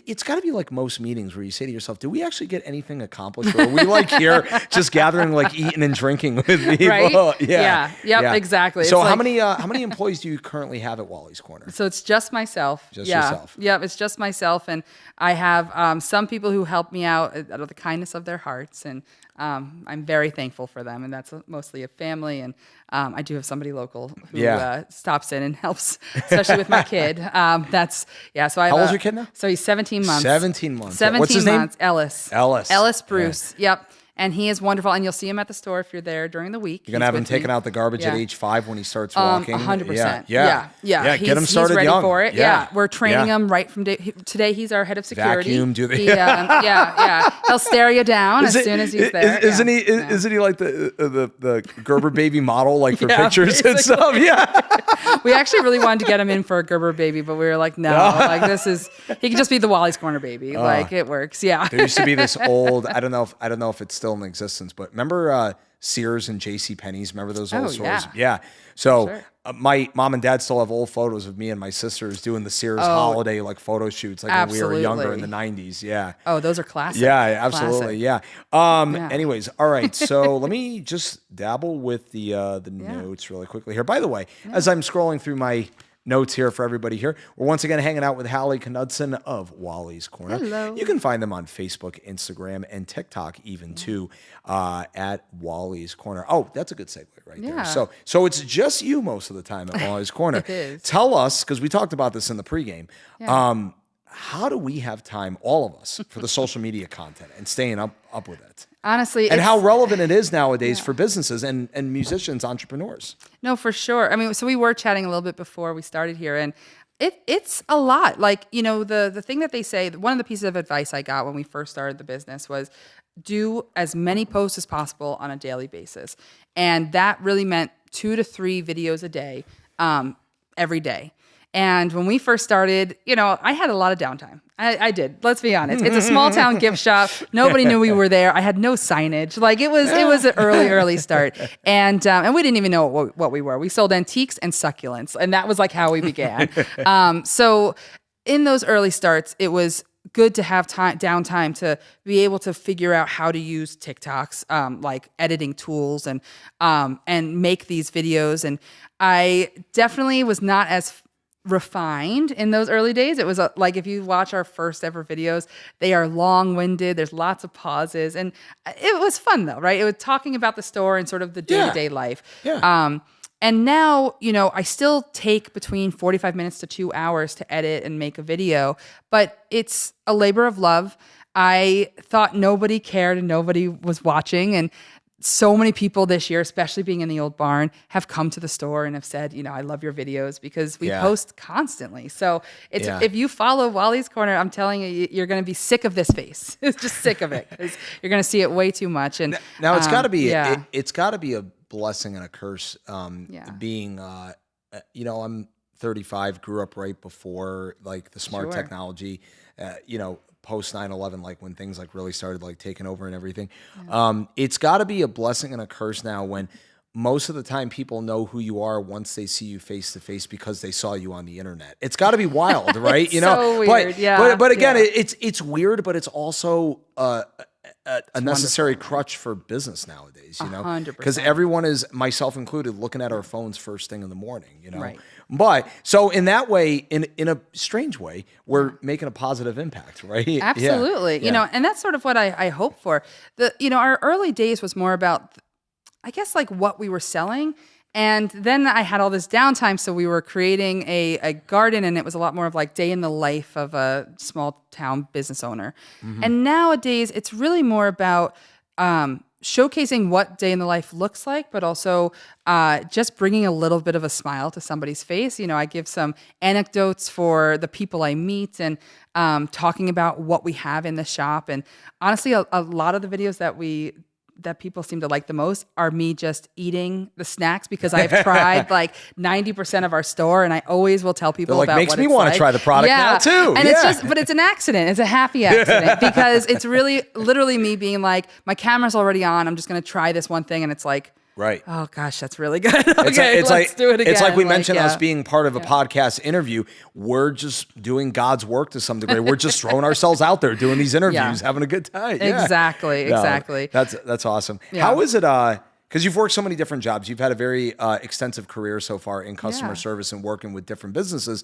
[SPEAKER 1] it's got to be like most meetings where you say to yourself, "Do we actually get anything accomplished? Or are we like here just gathering, like eating and drinking with people?"
[SPEAKER 2] Right? Yeah. Exactly.
[SPEAKER 1] So how many employees do you currently have at Wally's Corner?
[SPEAKER 2] So it's just myself.
[SPEAKER 1] Just yourself.
[SPEAKER 2] Yeah, it's just myself, and I have some people who help me out out of the kindness of their hearts, and I'm very thankful for them, and that's mostly a family, and I do have somebody local who stops in and helps, especially with my kid. So
[SPEAKER 1] how old's your kid now?
[SPEAKER 2] So he's 17 months.
[SPEAKER 1] 17 months.
[SPEAKER 2] 17
[SPEAKER 1] What's his
[SPEAKER 2] months.
[SPEAKER 1] name?
[SPEAKER 2] Ellis Bruce. Yeah. Yep. And he is wonderful, and you'll see him at the store if you're there during the week.
[SPEAKER 1] You're gonna have him taking out the garbage at age 5 when he starts walking.
[SPEAKER 2] 100%.
[SPEAKER 1] Yeah.
[SPEAKER 2] Get
[SPEAKER 1] him started
[SPEAKER 2] he's ready
[SPEAKER 1] young.
[SPEAKER 2] for it. Yeah. We're training him right from today. He's our head of security.
[SPEAKER 1] Vacuum, do they?
[SPEAKER 2] He'll stare you down as soon as he's there.
[SPEAKER 1] Isn't he like the Gerber baby model, like for pictures and stuff? Yeah.
[SPEAKER 2] We actually really wanted to get him in for a Gerber baby, but we were like, no, like he could just be the Wally's Corner baby. Like it works. Yeah.
[SPEAKER 1] There used to be this old. I don't know if it's still in existence, but remember Sears and J.C. Penney's? Remember those old stores? Yeah. So my mom and dad still have old photos of me and my sisters doing the Sears holiday like photo shoots, like when we were younger in the 90s. Yeah.
[SPEAKER 2] Oh, those are classic.
[SPEAKER 1] Yeah, absolutely. Classic. Yeah. Anyways, all right. So let me just dabble with the notes really quickly here. By the way, as I'm scrolling through my notes here for everybody here, we're once again hanging out with Hallie Knudsen of Wally's Corner.
[SPEAKER 2] Hello.
[SPEAKER 1] You can find them on Facebook, Instagram, and TikTok even too, at Wally's Corner. Oh, that's a good segue right there. So it's just you most of the time at Wally's Corner.
[SPEAKER 2] It is.
[SPEAKER 1] Tell us, because we talked about this in the pregame, how do we have time, all of us, for the social media content and staying up with it?
[SPEAKER 2] Honestly,
[SPEAKER 1] and how relevant it is nowadays for businesses and musicians, entrepreneurs.
[SPEAKER 2] No, for sure. I mean, so we were chatting a little bit before we started here, and it's a lot. Like, the thing that they say, one of the pieces of advice I got when we first started the business was do as many posts as possible on a daily basis. And that really meant 2 to 3 videos a day, every day. And when we first started, I had a lot of downtime. I did. Let's be honest. It's a small town gift shop. Nobody knew we were there. I had no signage. Like it was an early start. And we didn't even know what we were. We sold antiques and succulents, and that was like how we began. So in those early starts, it was good to have downtime to be able to figure out how to use TikToks, like editing tools and make these videos. And I definitely was not as refined in those early days. It was like if you watch our first ever videos, they are long-winded. There's lots of pauses, and it was fun though, right? It was talking about the store and sort of the day-to-day life. Yeah. And now, I still take between 45 minutes to 2 hours to edit and make a video, but it's a labor of love. I thought nobody cared and nobody was watching, and so many people this year, especially being in the old barn, have come to the store and have said, I love your videos because we post constantly. So if you follow Wally's Corner, I'm telling you, you're going to be sick of this face. It's just sick of it because you're going to see it way too much. And
[SPEAKER 1] now it's got to be it's got to be a blessing and a curse. Being I'm 35, grew up right before like the smart technology. Post 9/11, like when things like really started like taking over and everything. It's got to be a blessing and a curse now when most of the time people know who you are once they see you face to face because they saw you on the internet. It's got to be wild, right?
[SPEAKER 2] It's so weird.
[SPEAKER 1] But again, it's weird, but it's also a necessary crutch for business nowadays,
[SPEAKER 2] 100%.
[SPEAKER 1] Because everyone is, myself included, looking at our phones first thing in the morning,
[SPEAKER 2] Right.
[SPEAKER 1] But so in that way, in a strange way, we're making a positive impact, right?
[SPEAKER 2] Absolutely. And that's sort of what I hope for. Our early days was more about, I guess, like what we were selling. And then I had all this downtime, so we were creating a garden, and it was a lot more of like day in the life of a small town business owner. Mm-hmm. And nowadays, it's really more about showcasing what day in the life looks like, but also just bringing a little bit of a smile to somebody's face. I give some anecdotes for the people I meet and talking about what we have in the shop. And honestly, a lot of the videos that people seem to like the most are me just eating the snacks because I've tried like 90% of our store, and I always will tell people about
[SPEAKER 1] makes
[SPEAKER 2] what
[SPEAKER 1] me
[SPEAKER 2] it's
[SPEAKER 1] want
[SPEAKER 2] like.
[SPEAKER 1] to try the product now too.
[SPEAKER 2] And but it's an accident. It's a happy accident because it's really literally me being like, my camera's already on. I'm just going to try this one thing. And it's like,
[SPEAKER 1] Right.
[SPEAKER 2] Oh gosh, that's really good. Okay, let's do it again.
[SPEAKER 1] It's like we mentioned us being part of a podcast interview. We're just doing God's work to some degree. We're just throwing ourselves out there doing these interviews, having a good time. Yeah.
[SPEAKER 2] Exactly.
[SPEAKER 1] That's awesome.
[SPEAKER 2] Yeah.
[SPEAKER 1] How is it? Because you've worked so many different jobs. You've had a very extensive career so far in customer service and working with different businesses.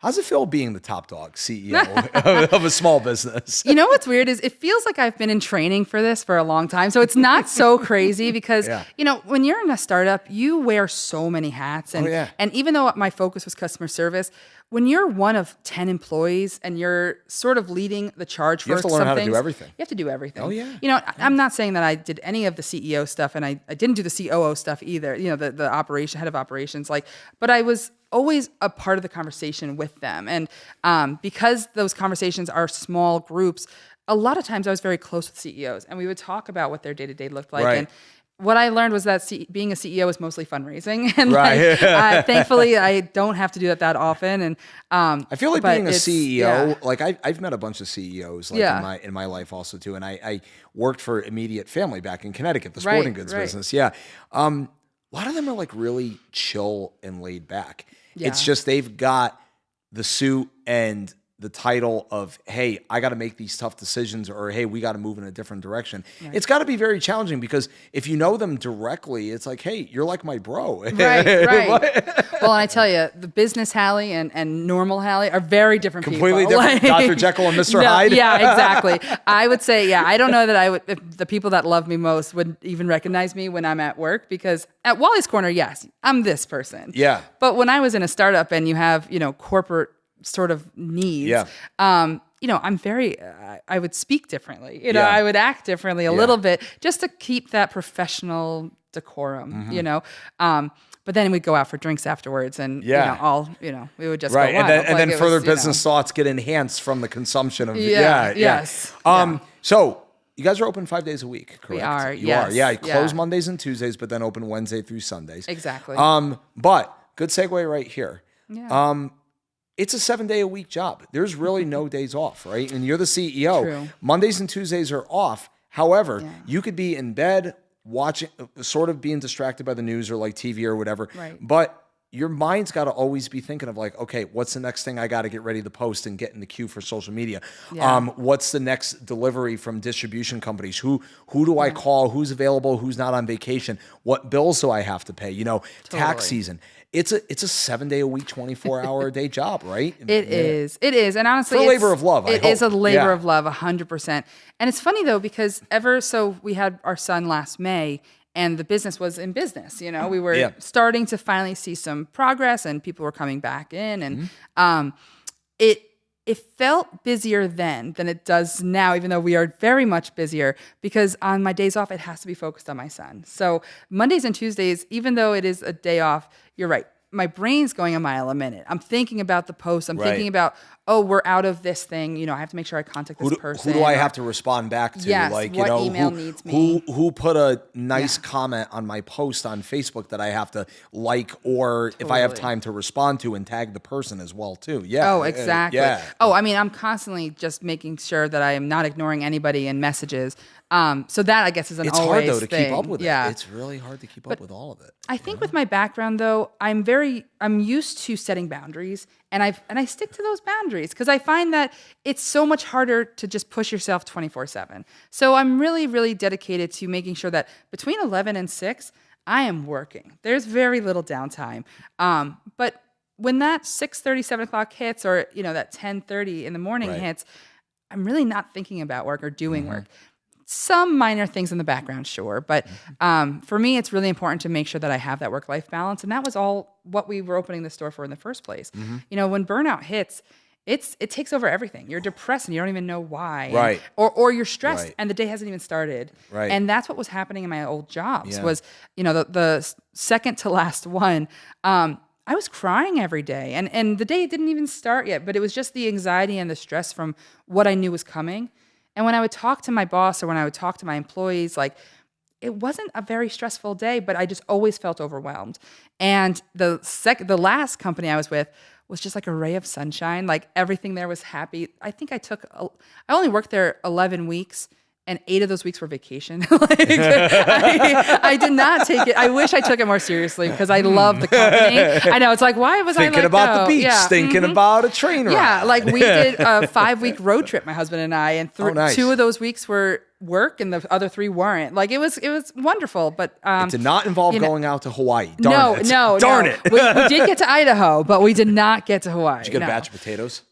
[SPEAKER 1] How's it feel being the top dog CEO of a small business?
[SPEAKER 2] You know what's weird is it feels like I've been in training for this for a long time. So it's not so crazy because, when you're in a startup, you wear so many hats. And, and even though my focus was customer service, when you're one of 10 employees and you're sort of leading the charge for
[SPEAKER 1] you have to learn how to do everything.
[SPEAKER 2] You have to do everything.
[SPEAKER 1] Oh, yeah.
[SPEAKER 2] I'm not saying that I did any of the CEO stuff and I didn't do the COO stuff either, the head of operations, but I was always a part of the conversation with them. And because those conversations are small groups, a lot of times I was very close with CEOs and we would talk about what their day-to-day looked like. And what I learned was that being a CEO is mostly fundraising, and thankfully I don't have to do that often. And
[SPEAKER 1] I feel like being a CEO, like I've met a bunch of CEOs in my life also too, and I worked for Immediate Family back in Connecticut, the sporting goods business. Yeah, a lot of them are like really chill and laid back. It's just they've got the suit and the title of, hey, I got to make these tough decisions, or hey, we got to move in a different direction. Right. It's got to be very challenging because if you know them directly, it's like, hey, you're like my bro.
[SPEAKER 2] Right. Well, and I tell you, the business Hallie and normal Hallie are very different
[SPEAKER 1] Completely
[SPEAKER 2] people.
[SPEAKER 1] Completely different. Dr. Jekyll and Mr. Hyde.
[SPEAKER 2] Yeah, exactly. I would say, I don't know that if the people that love me most would even recognize me when I'm at work, because at Wally's Corner, yes, I'm this person.
[SPEAKER 1] Yeah.
[SPEAKER 2] But when I was in a startup and you have, corporate sort of needs. I'm very, I would speak differently, I would act differently a little bit just to keep that professional decorum, but then we'd go out for drinks afterwards and, we would just go wild.
[SPEAKER 1] And then further business thoughts get enhanced from the consumption of,
[SPEAKER 2] Yes.
[SPEAKER 1] So you guys are open 5 days a week, correct?
[SPEAKER 2] We are,
[SPEAKER 1] You are. Yeah, close Mondays and Tuesdays, but then open Wednesday through Sundays.
[SPEAKER 2] Exactly.
[SPEAKER 1] But good segue right here.
[SPEAKER 2] Yeah.
[SPEAKER 1] It's a 7-day-a-week job. There's really no days off, right? And you're the CEO.
[SPEAKER 2] True.
[SPEAKER 1] Mondays and Tuesdays are off. However, you could be in bed watching, sort of being distracted by the news or like TV or whatever.
[SPEAKER 2] Right.
[SPEAKER 1] But your mind's got to always be thinking of like, okay, what's the next thing I got to get ready to post and get in the queue for social media?
[SPEAKER 2] Yeah.
[SPEAKER 1] What's the next delivery from distribution companies? Who do I call? Who's available? Who's not on vacation? What bills do I have to pay? Tax season. It's a 7-day-a-week, 24-hour-a-day job, right?
[SPEAKER 2] It is. And honestly,
[SPEAKER 1] for a labor of love.
[SPEAKER 2] It is a labor of love, 100%. And it's funny though, because we had our son last May, and the business was in business. We were starting to finally see some progress, and people were coming back in, and it felt busier then than it does now, even though we are very much busier, because on my days off, it has to be focused on my son. So Mondays and Tuesdays, even though it is a day off, you're right. My brain's going a mile a minute. I'm thinking about the post. I'm thinking about, we're out of this thing. I have to make sure I contact this person.
[SPEAKER 1] Who do I have to respond back to?
[SPEAKER 2] Yes, what email needs me?
[SPEAKER 1] Who put a nice comment on my post on Facebook that I have to like, or if I have time to respond to and tag the person as well too. Yeah.
[SPEAKER 2] Oh, exactly. I'm constantly just making sure that I am not ignoring anybody in messages. So that I guess is
[SPEAKER 1] it's
[SPEAKER 2] always
[SPEAKER 1] hard though to
[SPEAKER 2] thing.
[SPEAKER 1] keep up with
[SPEAKER 2] it.
[SPEAKER 1] It's really hard to keep up with all of it.
[SPEAKER 2] I think with my background though, I'm used to setting boundaries, and I stick to those boundaries because I find that it's so much harder to just push yourself 24/7. So I'm really, really dedicated to making sure that between 11 and 6, I am working. There's very little downtime. But when that 6:30, 7 o'clock hits, or that 10:30 in the morning hits, I'm really not thinking about work or doing work. Some minor things in the background, sure. But for me, it's really important to make sure that I have that work-life balance. And that was all what we were opening the store for in the first place. When burnout hits, it takes over everything. You're depressed and you don't even know why.
[SPEAKER 1] Right.
[SPEAKER 2] Or you're stressed and the day hasn't even started.
[SPEAKER 1] Right.
[SPEAKER 2] And that's what was happening in my old jobs was, the second to last one, I was crying every day. And the day didn't even start yet, but it was just the anxiety and the stress from what I knew was coming. And when I would talk to my boss or when I would talk to my employees, it wasn't a very stressful day, but I just always felt overwhelmed. And the last company I was with was just like a ray of sunshine. Like everything there was happy. I think I only worked there 11 weeks, and 8 of those weeks were vacation. I did not take it. I wish I took it more seriously because I love the company. I know it's like, why was
[SPEAKER 1] thinking
[SPEAKER 2] I
[SPEAKER 1] about the beach, thinking about a train ride?
[SPEAKER 2] Yeah, like we did a 5-week road trip, my husband and I, and
[SPEAKER 1] nice.
[SPEAKER 2] 2 of those weeks were work and the other 3 weren't. Like it was wonderful, but
[SPEAKER 1] it did not involve going out to Hawaii.
[SPEAKER 2] Darn
[SPEAKER 1] it.
[SPEAKER 2] We did get to Idaho, but we did not get to Hawaii.
[SPEAKER 1] Did you get a batch of potatoes?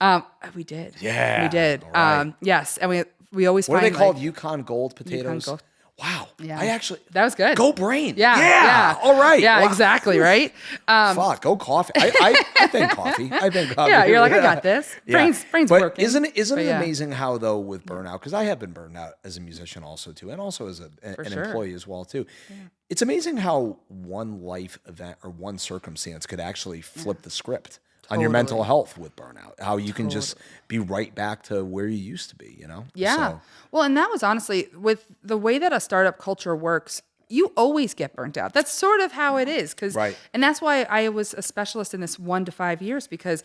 [SPEAKER 2] We did.
[SPEAKER 1] Yeah,
[SPEAKER 2] we did.
[SPEAKER 1] Right.
[SPEAKER 2] Yes, and we always
[SPEAKER 1] what
[SPEAKER 2] find
[SPEAKER 1] are they called? Yukon Gold potatoes.
[SPEAKER 2] Yukon Gold.
[SPEAKER 1] Wow.
[SPEAKER 2] Yeah.
[SPEAKER 1] That
[SPEAKER 2] was good.
[SPEAKER 1] Go brain.
[SPEAKER 2] Yeah.
[SPEAKER 1] All right.
[SPEAKER 2] Yeah, wow. Exactly. Right.
[SPEAKER 1] Fuck. Go coffee. I think coffee.
[SPEAKER 2] Yeah. You're like, I got this. Brain's
[SPEAKER 1] but
[SPEAKER 2] working.
[SPEAKER 1] Isn't it amazing how though with burnout, because I have been burned out as a musician also too, and also as an employee as well too. Yeah. It's amazing how one life event or one circumstance could actually flip the script. On your mental health with burnout, how you can just be right back to where you used to be, you know?
[SPEAKER 2] Yeah.
[SPEAKER 1] So.
[SPEAKER 2] Well, and that was honestly, with the way that a startup culture works, you always get burnt out. That's sort of how it is. And that's why I was a specialist in this 1 to 5 years, because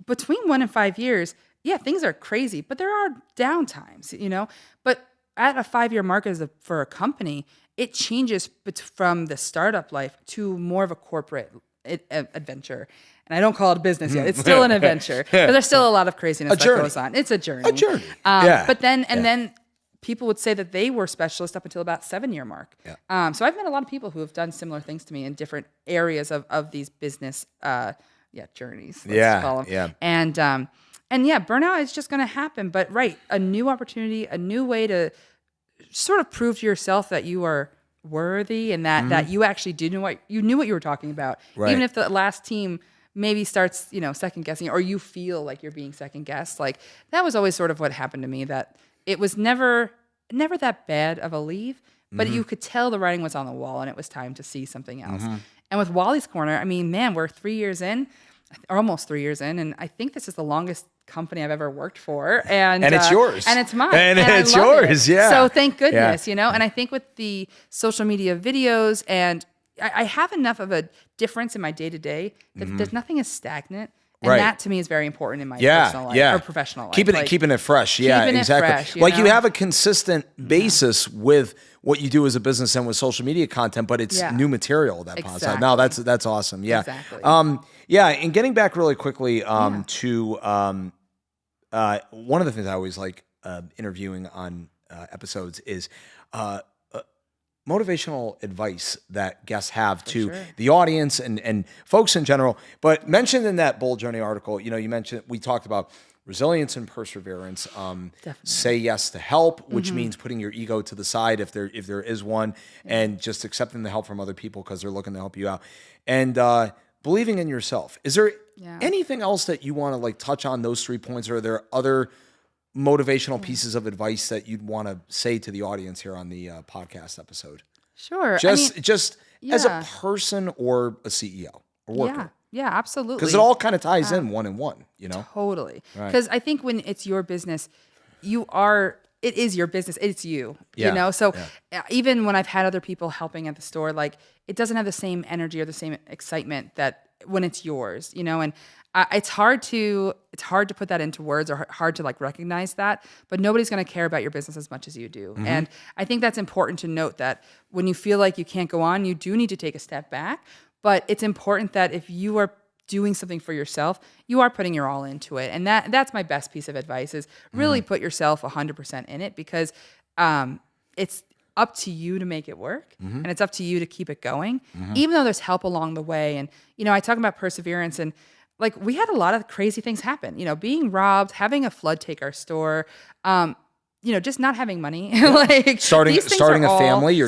[SPEAKER 2] between 1 and 5 years, things are crazy, but there are down times, you know? But at a 5-year mark for a company, it changes from the startup life to more of a corporate adventure. And I don't call it a business yet. It's still an adventure. But there's still a lot of craziness that goes on. It's a journey. But then people would say that they were specialists up until about 7-year mark. Yeah. So I've met a lot of people who have done similar things to me in different areas of these business journeys. Let's call them.
[SPEAKER 1] Yeah.
[SPEAKER 2] And burnout is just going to happen. But a new opportunity, a new way to sort of prove to yourself that you are worthy and that you actually knew what you were talking about. Right. Even if the last team maybe starts, second guessing, or you feel like you're being second guessed. Like that was always sort of what happened to me, that it was never that bad of a leave, but you could tell the writing was on the wall and it was time to see something else. And with Wally's Corner, I mean, man, we're 3 years in, or almost 3 years in, and I think this is the longest company I've ever worked for. And
[SPEAKER 1] it's yours.
[SPEAKER 2] And it's mine.
[SPEAKER 1] And it's yours, yeah.
[SPEAKER 2] So thank goodness, and I think with the social media videos, and I have enough of a difference in my day-to-day that there's nothing is stagnant. And that to me is very important in my personal life or professional life.
[SPEAKER 1] Keeping it fresh. Yeah, exactly. You have a consistent basis with what you do as a business and with social media content, but it's new material that pops out. No, that's awesome. Yeah.
[SPEAKER 2] Exactly.
[SPEAKER 1] And getting back really quickly to one of the things I always like interviewing on episodes is motivational advice that guests have to the audience and folks in general. But mentioned in that Bold Journey article, we talked about resilience and perseverance. Say yes to help, which means putting your ego to the side if there is one, and just accepting the help from other people because they're looking to help you out, and believing in yourself. Is there anything else that you want to touch on those 3 points, or are there other motivational pieces of advice that you'd want to say to the audience here on the podcast episode?
[SPEAKER 2] Sure.
[SPEAKER 1] Just as a person or a CEO or worker.
[SPEAKER 2] Yeah, absolutely.
[SPEAKER 1] Because it all kind of ties in one and one,
[SPEAKER 2] Totally. Because I think when it's your business, it is your business. It's you, So even when I've had other people helping at the store, it doesn't have the same energy or the same excitement that when it's yours, and it's hard to put that into words, or hard to recognize that, but nobody's going to care about your business as much as you do. And I think that's important to note, that when you feel like you can't go on, you do need to take a step back, but it's important that if you are doing something for yourself, you are putting your all into it. And that's my best piece of advice, is really put yourself 100% in it, because it's up to you to make it work, and it's up to you to keep it going, even though there's help along the way. And, I talk about perseverance, and we had a lot of crazy things happen, being robbed, having a flood take our store, just not having money,
[SPEAKER 1] starting a family,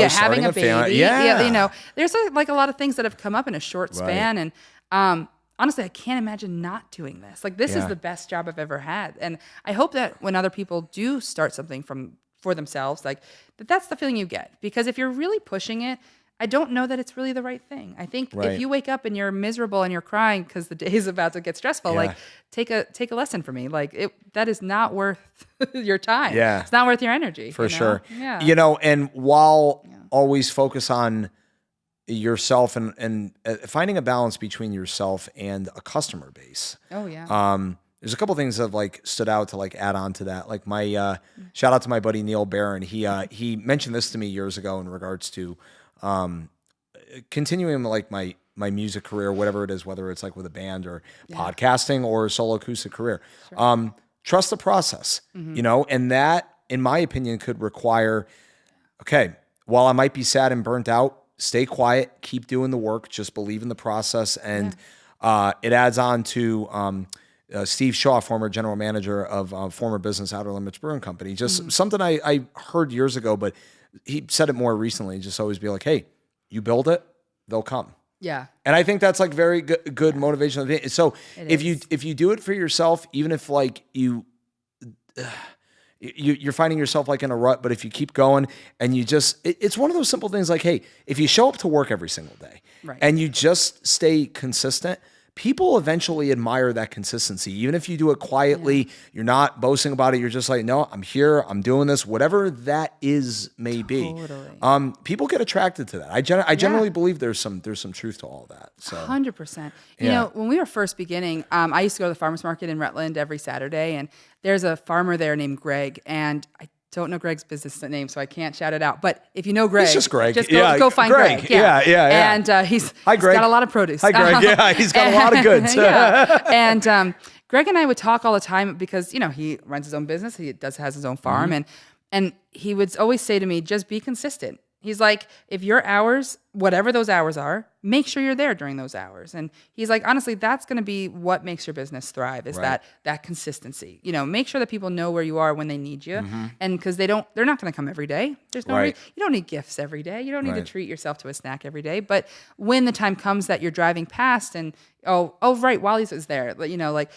[SPEAKER 2] having a baby. There's a lot of things that have come up in a short span. And honestly, I can't imagine not doing this. This is the best job I've ever had. And I hope that when other people do start something for themselves, that's the feeling you get. Because if you're really pushing it, I don't know that it's really the right thing. I think if you wake up and you're miserable and you're crying because the day is about to get stressful, take a lesson from me. That is not worth your time. Yeah. It's not worth your energy.
[SPEAKER 1] For sure. Yeah. And while always focus on yourself and finding a balance between yourself and a customer base.
[SPEAKER 2] Oh yeah.
[SPEAKER 1] there's a couple things that have like stood out to like add on to that. Like my shout out to my buddy Neil Barron. He mentioned this to me years ago in regards to continuing like my music career, whatever it is, whether it's like with a band or podcasting or a solo acoustic career. Sure. Trust the process, you know, and that, in my opinion, could require, okay, while I might be sad and burnt out, stay quiet, keep doing the work, just believe in the process. And it adds on to Steve Shaw, former general manager of former business Outer Limits Brewing Company. Just something I heard years ago, but he said it more recently. Just always be like, hey, you build it, they'll come.
[SPEAKER 2] Yeah. And
[SPEAKER 1] I think that's like very good motivation. So if you do it for yourself, even if like you're finding yourself like in a rut, but if you keep going and you just, it's one of those simple things like, hey, if you show up to work every single day and you just stay consistent, people eventually admire that consistency. Even if you do it quietly, you're not boasting about it. You're just like, no, I'm here. I'm doing this, whatever that is may be. People get attracted to that. I generally believe there's some truth to all that. So
[SPEAKER 2] 100%. You know, when we were first beginning, I used to go to the farmer's market in Rutland every Saturday, and there's a farmer there named Greg, and I don't know Greg's business name, so I can't shout it out. But if you know Greg,
[SPEAKER 1] it's just Greg.
[SPEAKER 2] Just go find Greg.
[SPEAKER 1] Yeah.
[SPEAKER 2] And he's
[SPEAKER 1] Greg.
[SPEAKER 2] got a lot of produce.
[SPEAKER 1] Hi, Greg. Yeah, he's got a lot of goods.
[SPEAKER 2] And Greg and I would talk all the time because, you know, he runs his own business. He has his own farm. And he would always say to me, just be consistent. He's like, if your hours, whatever those hours are, make sure you're there during those hours. And he's like, honestly, that's going to be what makes your business thrive is that consistency. You know, make sure that people know where you are when they need you. And because they're not going to come every day. There's no you don't need gifts every day. You don't need to treat yourself to a snack every day. But when the time comes that you're driving past and, Wally's is there. You know, like,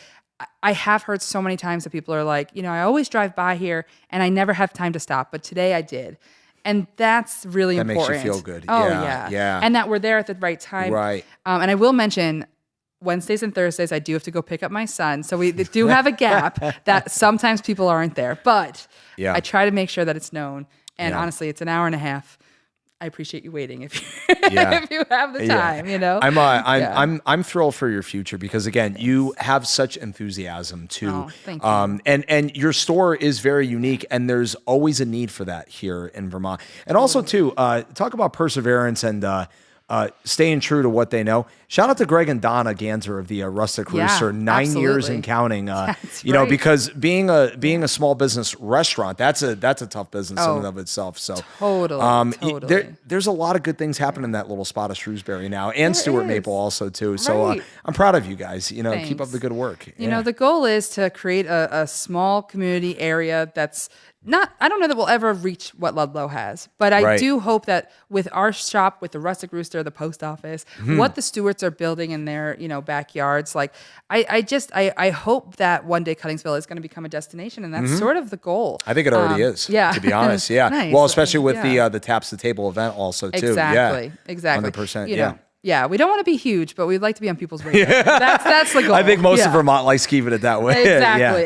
[SPEAKER 2] I have heard so many times that people are like, you know, I always drive by here and I never have time to stop, but today I did. And that's really important.
[SPEAKER 1] That makes you feel good.
[SPEAKER 2] Oh, yeah. And that we're there at the right time.
[SPEAKER 1] Right.
[SPEAKER 2] And I will mention, Wednesdays and Thursdays, I do have to go pick up my son. So we do have a gap that sometimes people aren't there. But I try to make sure that it's known. And honestly, it's an hour and a half. I appreciate you waiting if you have the time, you know.
[SPEAKER 1] I'm thrilled for your future because again, you have such enthusiasm too.
[SPEAKER 2] Thank you.
[SPEAKER 1] And your store is very unique and there's always a need for that here in Vermont. And also too, talk about perseverance and staying true to what they know. Shout out to Greg and Donna Ganser of the Rustic Rooster, 9 years and counting. You know, because being a small business restaurant, that's a tough business in and of itself. So
[SPEAKER 2] totally.
[SPEAKER 1] There's a lot of good things happening in that little spot of Shrewsbury now, and Stuart Maple also too. So I'm proud of you guys. You know, keep up the good work.
[SPEAKER 2] You know, the goal is to create a small community area that's I don't know that we'll ever reach what Ludlow has, but I do hope that with our shop, with the Rustic Rooster, the post office, what the Stewarts are building in their, you know, backyards, like I hope that one day Cuttingsville is going to become a destination, and that's sort of the goal.
[SPEAKER 1] I think it already is. To be honest,
[SPEAKER 2] Nice.
[SPEAKER 1] Well, especially with the Taps the Table event also too.
[SPEAKER 2] Exactly.
[SPEAKER 1] 100%.
[SPEAKER 2] You know, yeah, we don't want to be huge, but we'd like to be on people's radar. That's the goal.
[SPEAKER 1] I think most of Vermont likes keeping it that way.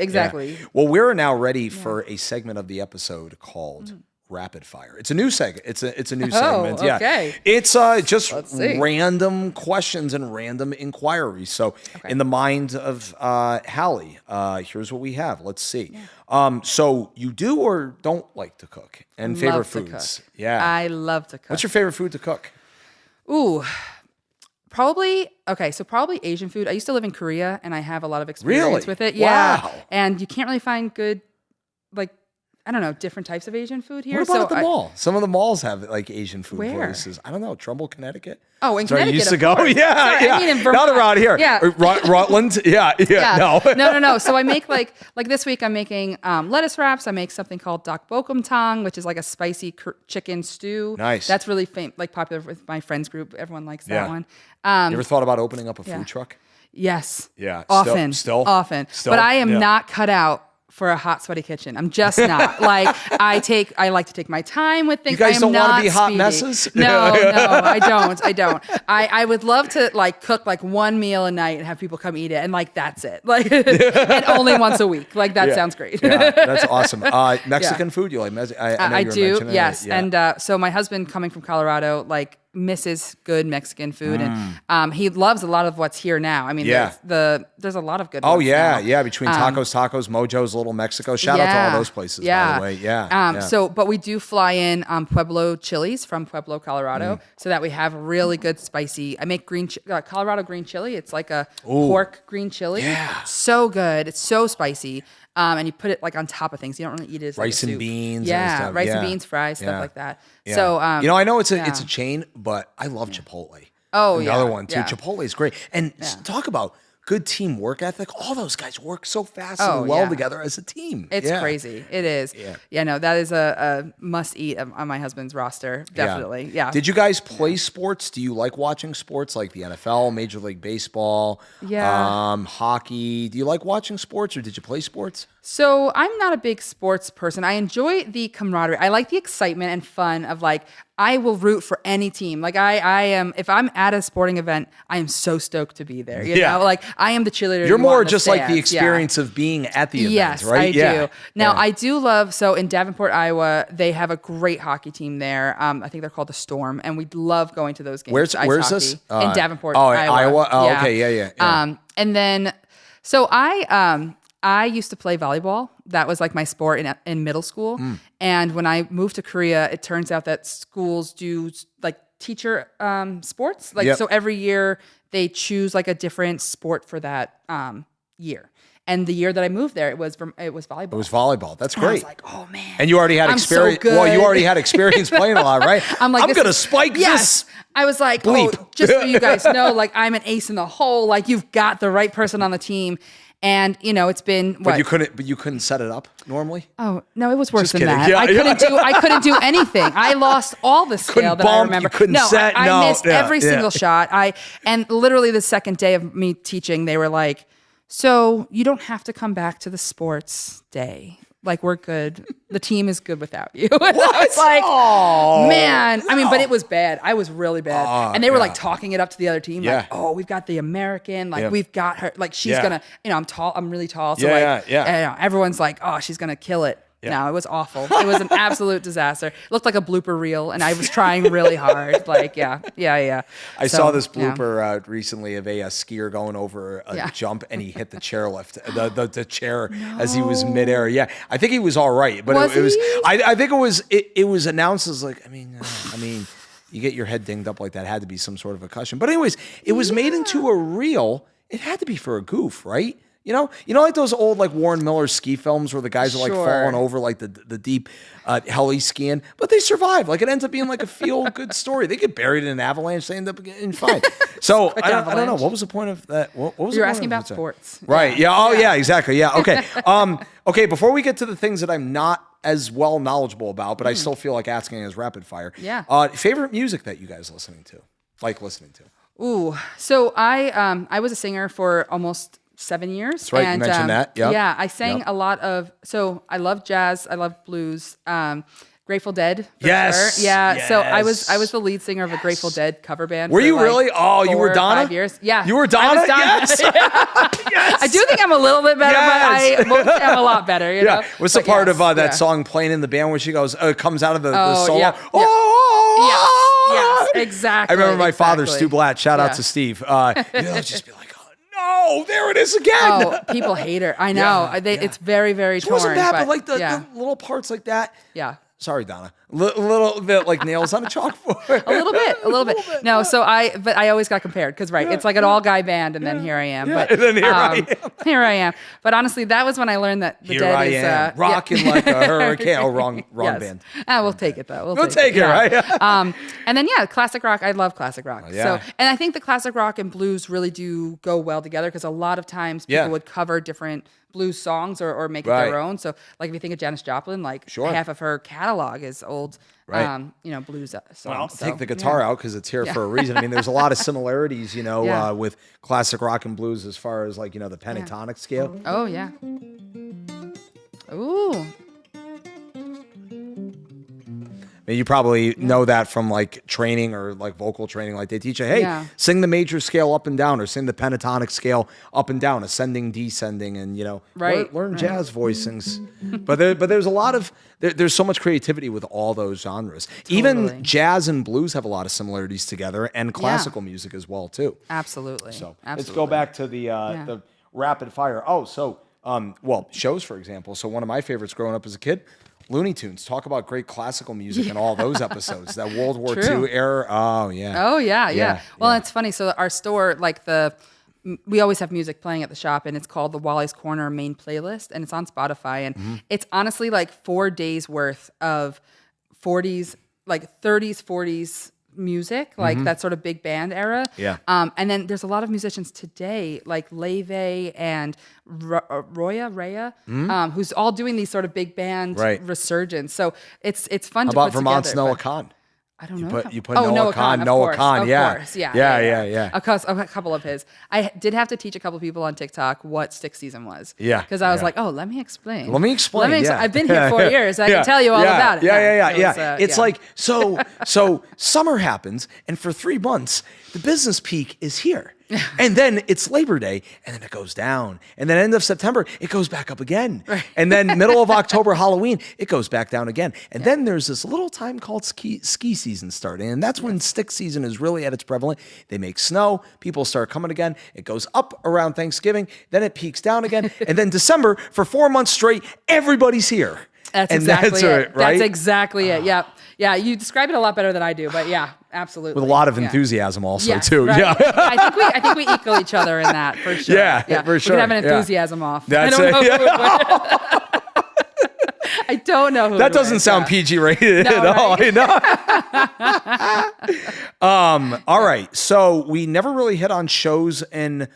[SPEAKER 2] Exactly.
[SPEAKER 1] Yeah. Well, we're now ready for a segment of the episode called Rapid Fire. It's a new segment. It's a new segment.
[SPEAKER 2] Okay.
[SPEAKER 1] It's just random questions and random inquiries. So in the mind of Hallie, here's what we have. Let's see. So you do or don't like to cook? And favorite foods? Yeah.
[SPEAKER 2] I love to cook.
[SPEAKER 1] What's your favorite food to cook?
[SPEAKER 2] Ooh. Probably Asian food. I used to live in Korea and I have a lot of experience with it. Yeah.
[SPEAKER 1] Wow.
[SPEAKER 2] And you can't really find good, like, I don't know, different types of Asian food here.
[SPEAKER 1] What about at the mall? Some of the malls have like Asian food places. I don't know, Trumbull, Connecticut.
[SPEAKER 2] Oh, in Connecticut,
[SPEAKER 1] used to go. Yeah.
[SPEAKER 2] I mean, in Vermont.
[SPEAKER 1] Not around here.
[SPEAKER 2] Yeah.
[SPEAKER 1] Rutland. No.
[SPEAKER 2] So I make like this week I'm making lettuce wraps. I make something called dak bokum tang, which is like a spicy chicken stew.
[SPEAKER 1] Nice.
[SPEAKER 2] That's really popular with my friends group. Everyone likes that one.
[SPEAKER 1] You ever thought about opening up a food truck?
[SPEAKER 2] Yes.
[SPEAKER 1] Yeah.
[SPEAKER 2] Often.
[SPEAKER 1] Still.
[SPEAKER 2] But I am not cut out for a hot, sweaty kitchen. I'm just not. Like, I like to take my time with things.
[SPEAKER 1] You guys don't want to be hot
[SPEAKER 2] speedy.
[SPEAKER 1] messes?
[SPEAKER 2] No, I don't. I would love to like cook like one meal a night and have people come eat it, and like that's it. Like, and only once a week. Like that sounds great.
[SPEAKER 1] That's awesome. Mexican food, you like?
[SPEAKER 2] I do. Yes. And so my husband, coming from Colorado, like misses good Mexican food, and he loves a lot of what's here now. I mean, there's a lot of good.
[SPEAKER 1] Oh
[SPEAKER 2] ones
[SPEAKER 1] yeah,
[SPEAKER 2] now.
[SPEAKER 1] between Tacos, Mojo's, Little Mexico. Shout out to all those places, by the way. Yeah.
[SPEAKER 2] So, but we do fly in Pueblo chilies from Pueblo, Colorado, so that we have really good spicy. I make Colorado green chili. It's like a pork green chili. Yeah, so good. It's so spicy. And you put it like on top of things. You don't really eat it as
[SPEAKER 1] rice
[SPEAKER 2] like a
[SPEAKER 1] and
[SPEAKER 2] soup.
[SPEAKER 1] beans.
[SPEAKER 2] Yeah,
[SPEAKER 1] and
[SPEAKER 2] rice and beans, fries, stuff like that.
[SPEAKER 1] Yeah.
[SPEAKER 2] So
[SPEAKER 1] I know it's a chain, but I love Chipotle.
[SPEAKER 2] Oh,
[SPEAKER 1] another one too. Chipotle is great. And talk about good team work ethic. All those guys work so fast and well together as a team.
[SPEAKER 2] It's crazy. It is. Yeah. No, that is a must eat on my husband's roster. Definitely. Yeah.
[SPEAKER 1] Did you guys play sports? Do you like watching sports like the NFL, Major League Baseball, hockey? Do you like watching sports, or did you play sports?
[SPEAKER 2] So I'm not a big sports person. I enjoy the camaraderie. I like the excitement and fun of like, I will root for any team. Like I am, if I'm at a sporting event, I am so stoked to be there. You know, like I am the cheerleader.
[SPEAKER 1] You're more just like the experience of being at the event, right?
[SPEAKER 2] Yes, I do. Now I do love, so in Davenport, Iowa, they have a great hockey team there. I think they're called the Storm, and we love going to those games.
[SPEAKER 1] Where's this?
[SPEAKER 2] In Davenport,
[SPEAKER 1] Iowa. Oh, okay, yeah.
[SPEAKER 2] And then, so I used to play volleyball. That was like my sport in middle school. And when I moved to Korea, it turns out that schools do like teacher sports. Like so every year they choose like a different sport for that year. And the year that I moved there, it was volleyball.
[SPEAKER 1] It was volleyball. That's great.
[SPEAKER 2] I was like, oh man.
[SPEAKER 1] And you already had experience.
[SPEAKER 2] So
[SPEAKER 1] well, you already had experience playing a lot, right?
[SPEAKER 2] I'm like,
[SPEAKER 1] I'm gonna spike this.
[SPEAKER 2] I was like,
[SPEAKER 1] bleep.
[SPEAKER 2] Just so you guys know, like I'm an ace in the hole. Like you've got the right person on the team. And it's been what?
[SPEAKER 1] But you couldn't set it up normally?
[SPEAKER 2] Oh, no, it was worse than
[SPEAKER 1] kidding.
[SPEAKER 2] that.
[SPEAKER 1] Yeah,
[SPEAKER 2] I couldn't do anything. I lost all the scale that I remember.
[SPEAKER 1] You couldn't set.
[SPEAKER 2] I missed every single shot. And literally the second day of me teaching, they were like, so you don't have to come back to the sports day. Like, we're good. The team is good without you. And I was like, man. I mean, but it was bad. I was really bad. And they were like talking it up to the other team. Like, oh, we've got the American. Like, we've got her. Like, she's going to, I'm tall. I'm really tall. So everyone's like, oh, she's going to kill it. Yeah. No, it was awful. It was an absolute disaster. It looked like a blooper reel, and I was trying really hard. Like,
[SPEAKER 1] I saw this blooper recently of a skier going over a jump, and he hit the chairlift, the chair as he was midair. Yeah, I think he was all right, but it was. I think it was announced as like, I mean, you get your head dinged up like that, had to be some sort of a concussion. But anyways, it was made into a reel. It had to be for a goof, right? You know, like those old like Warren Miller ski films where the guys are like falling over like the deep Hallie skiing, but they survive. Like it ends up being like a feel good story. They get buried in an avalanche, they end up getting fine. So I don't know. What was the point of that? What was
[SPEAKER 2] You're asking about sports,
[SPEAKER 1] right? Yeah. Oh yeah. Exactly. Yeah. Okay. Okay. Before we get to the things that I'm not as well knowledgeable about, but I still feel like asking as rapid fire.
[SPEAKER 2] Yeah.
[SPEAKER 1] Favorite music that you guys listening to?
[SPEAKER 2] Ooh. So I was a singer for almost 7 years.
[SPEAKER 1] That's right.
[SPEAKER 2] And,
[SPEAKER 1] you mentioned that. Yep.
[SPEAKER 2] Yeah. I sang a lot of, so I love jazz. I love blues. Grateful Dead.
[SPEAKER 1] Yes.
[SPEAKER 2] Sure. Yeah.
[SPEAKER 1] Yes.
[SPEAKER 2] So I was the lead singer of a Grateful Dead cover band.
[SPEAKER 1] Were you really? Oh, you were Donna?
[SPEAKER 2] 5 years. Yeah.
[SPEAKER 1] You were Donna?
[SPEAKER 2] I was Donna.
[SPEAKER 1] Yes.
[SPEAKER 2] Yes. I do think I'm a little bit better, but I won't say I'm a lot better. You know?
[SPEAKER 1] What's the part of that song playing in the band where she goes, comes out of the solo?
[SPEAKER 2] Yeah.
[SPEAKER 1] Oh,
[SPEAKER 2] yes, exactly.
[SPEAKER 1] I remember my father, Stu Blatt. Shout out to Steve. Just be like, oh, there it is again.
[SPEAKER 2] Oh, people hate her. I know. It's very, very torn. It wasn't
[SPEAKER 1] bad, but like the little parts like that.
[SPEAKER 2] Yeah.
[SPEAKER 1] Sorry, Donna. A little bit like nails on a chalkboard.
[SPEAKER 2] a little bit. No, so I always got compared because it's like an all guy band, and then here I am.
[SPEAKER 1] Yeah,
[SPEAKER 2] but
[SPEAKER 1] and then
[SPEAKER 2] here I am. But honestly, that was when I learned that the Dead is
[SPEAKER 1] rocking like a hurricane. Oh, wrong band.
[SPEAKER 2] We'll take it though.
[SPEAKER 1] We'll take it, right?
[SPEAKER 2] And then classic rock. I love classic rock. So, and I think the classic rock and blues really do go well together because a lot of times people would cover different blues songs or make it their own. So like if you think of Janis Joplin, like half of her catalog is old blues songs.
[SPEAKER 1] Well, take the guitar out because it's here for a reason. I mean, there's a lot of similarities, with classic rock and blues as far as like, the pentatonic scale.
[SPEAKER 2] Oh, yeah. Ooh.
[SPEAKER 1] mean, you probably know that from like training or like vocal training. Like they teach you, hey, sing the major scale up and down, or sing the pentatonic scale up and down, ascending, descending, and learn jazz voicings. but there's a lot of there's so much creativity with all those genres. Totally. Even jazz and blues have a lot of similarities together, and classical music as well too.
[SPEAKER 2] Absolutely.
[SPEAKER 1] So let's go back to the rapid fire. Oh, so shows, for example. So one of my favorites growing up as a kid, Looney Tunes. Talk about great classical music in all those episodes. That World War II era. Oh, yeah.
[SPEAKER 2] Oh, yeah. Well, it's funny. So our store, we always have music playing at the shop, and it's called the Wally's Corner main playlist, and it's on Spotify. And it's honestly like 4 days worth of 40s, like 30s, 40s music, like that sort of big band era.
[SPEAKER 1] Yeah.
[SPEAKER 2] And then there's a lot of musicians today, like Leve and Raya, who's all doing these sort of big band resurgence. So it's fun to put together.
[SPEAKER 1] How about Vermont's Noah Kahn?
[SPEAKER 2] I don't know.
[SPEAKER 1] You put Noah Kahn. Noah Kahn,
[SPEAKER 2] Of course, yeah. A couple of his. I did have to teach a couple people on TikTok what Stick Season was.
[SPEAKER 1] Yeah.
[SPEAKER 2] Because I was like, oh, let me explain.
[SPEAKER 1] Yeah.
[SPEAKER 2] I've been here 4 years. I can tell you all about it.
[SPEAKER 1] Yeah. It's like, so summer happens, and for 3 months, the business peak is here. And then it's Labor Day, and then it goes down. And then end of September, it goes back up again. Right. And then middle of October, Halloween, it goes back down again. And then there's this little time called ski season starting. And that's when stick season is really at its prevalent. They make snow. People start coming again. It goes up around Thanksgiving. Then it peaks down again. And then December, for 4 months straight, everybody's here.
[SPEAKER 2] That's exactly it. Right? That's exactly it. Yeah. Yeah, you describe it a lot better than I do, but yeah, absolutely.
[SPEAKER 1] With a lot of enthusiasm also, too.
[SPEAKER 2] Right.
[SPEAKER 1] Yeah.
[SPEAKER 2] I think we equal each other in that, for sure.
[SPEAKER 1] Yeah, for sure.
[SPEAKER 2] We can have an enthusiasm off.
[SPEAKER 1] That's
[SPEAKER 2] I don't know who would. I don't know who
[SPEAKER 1] that doesn't sound PG rated at all. All right. So we never really hit on shows and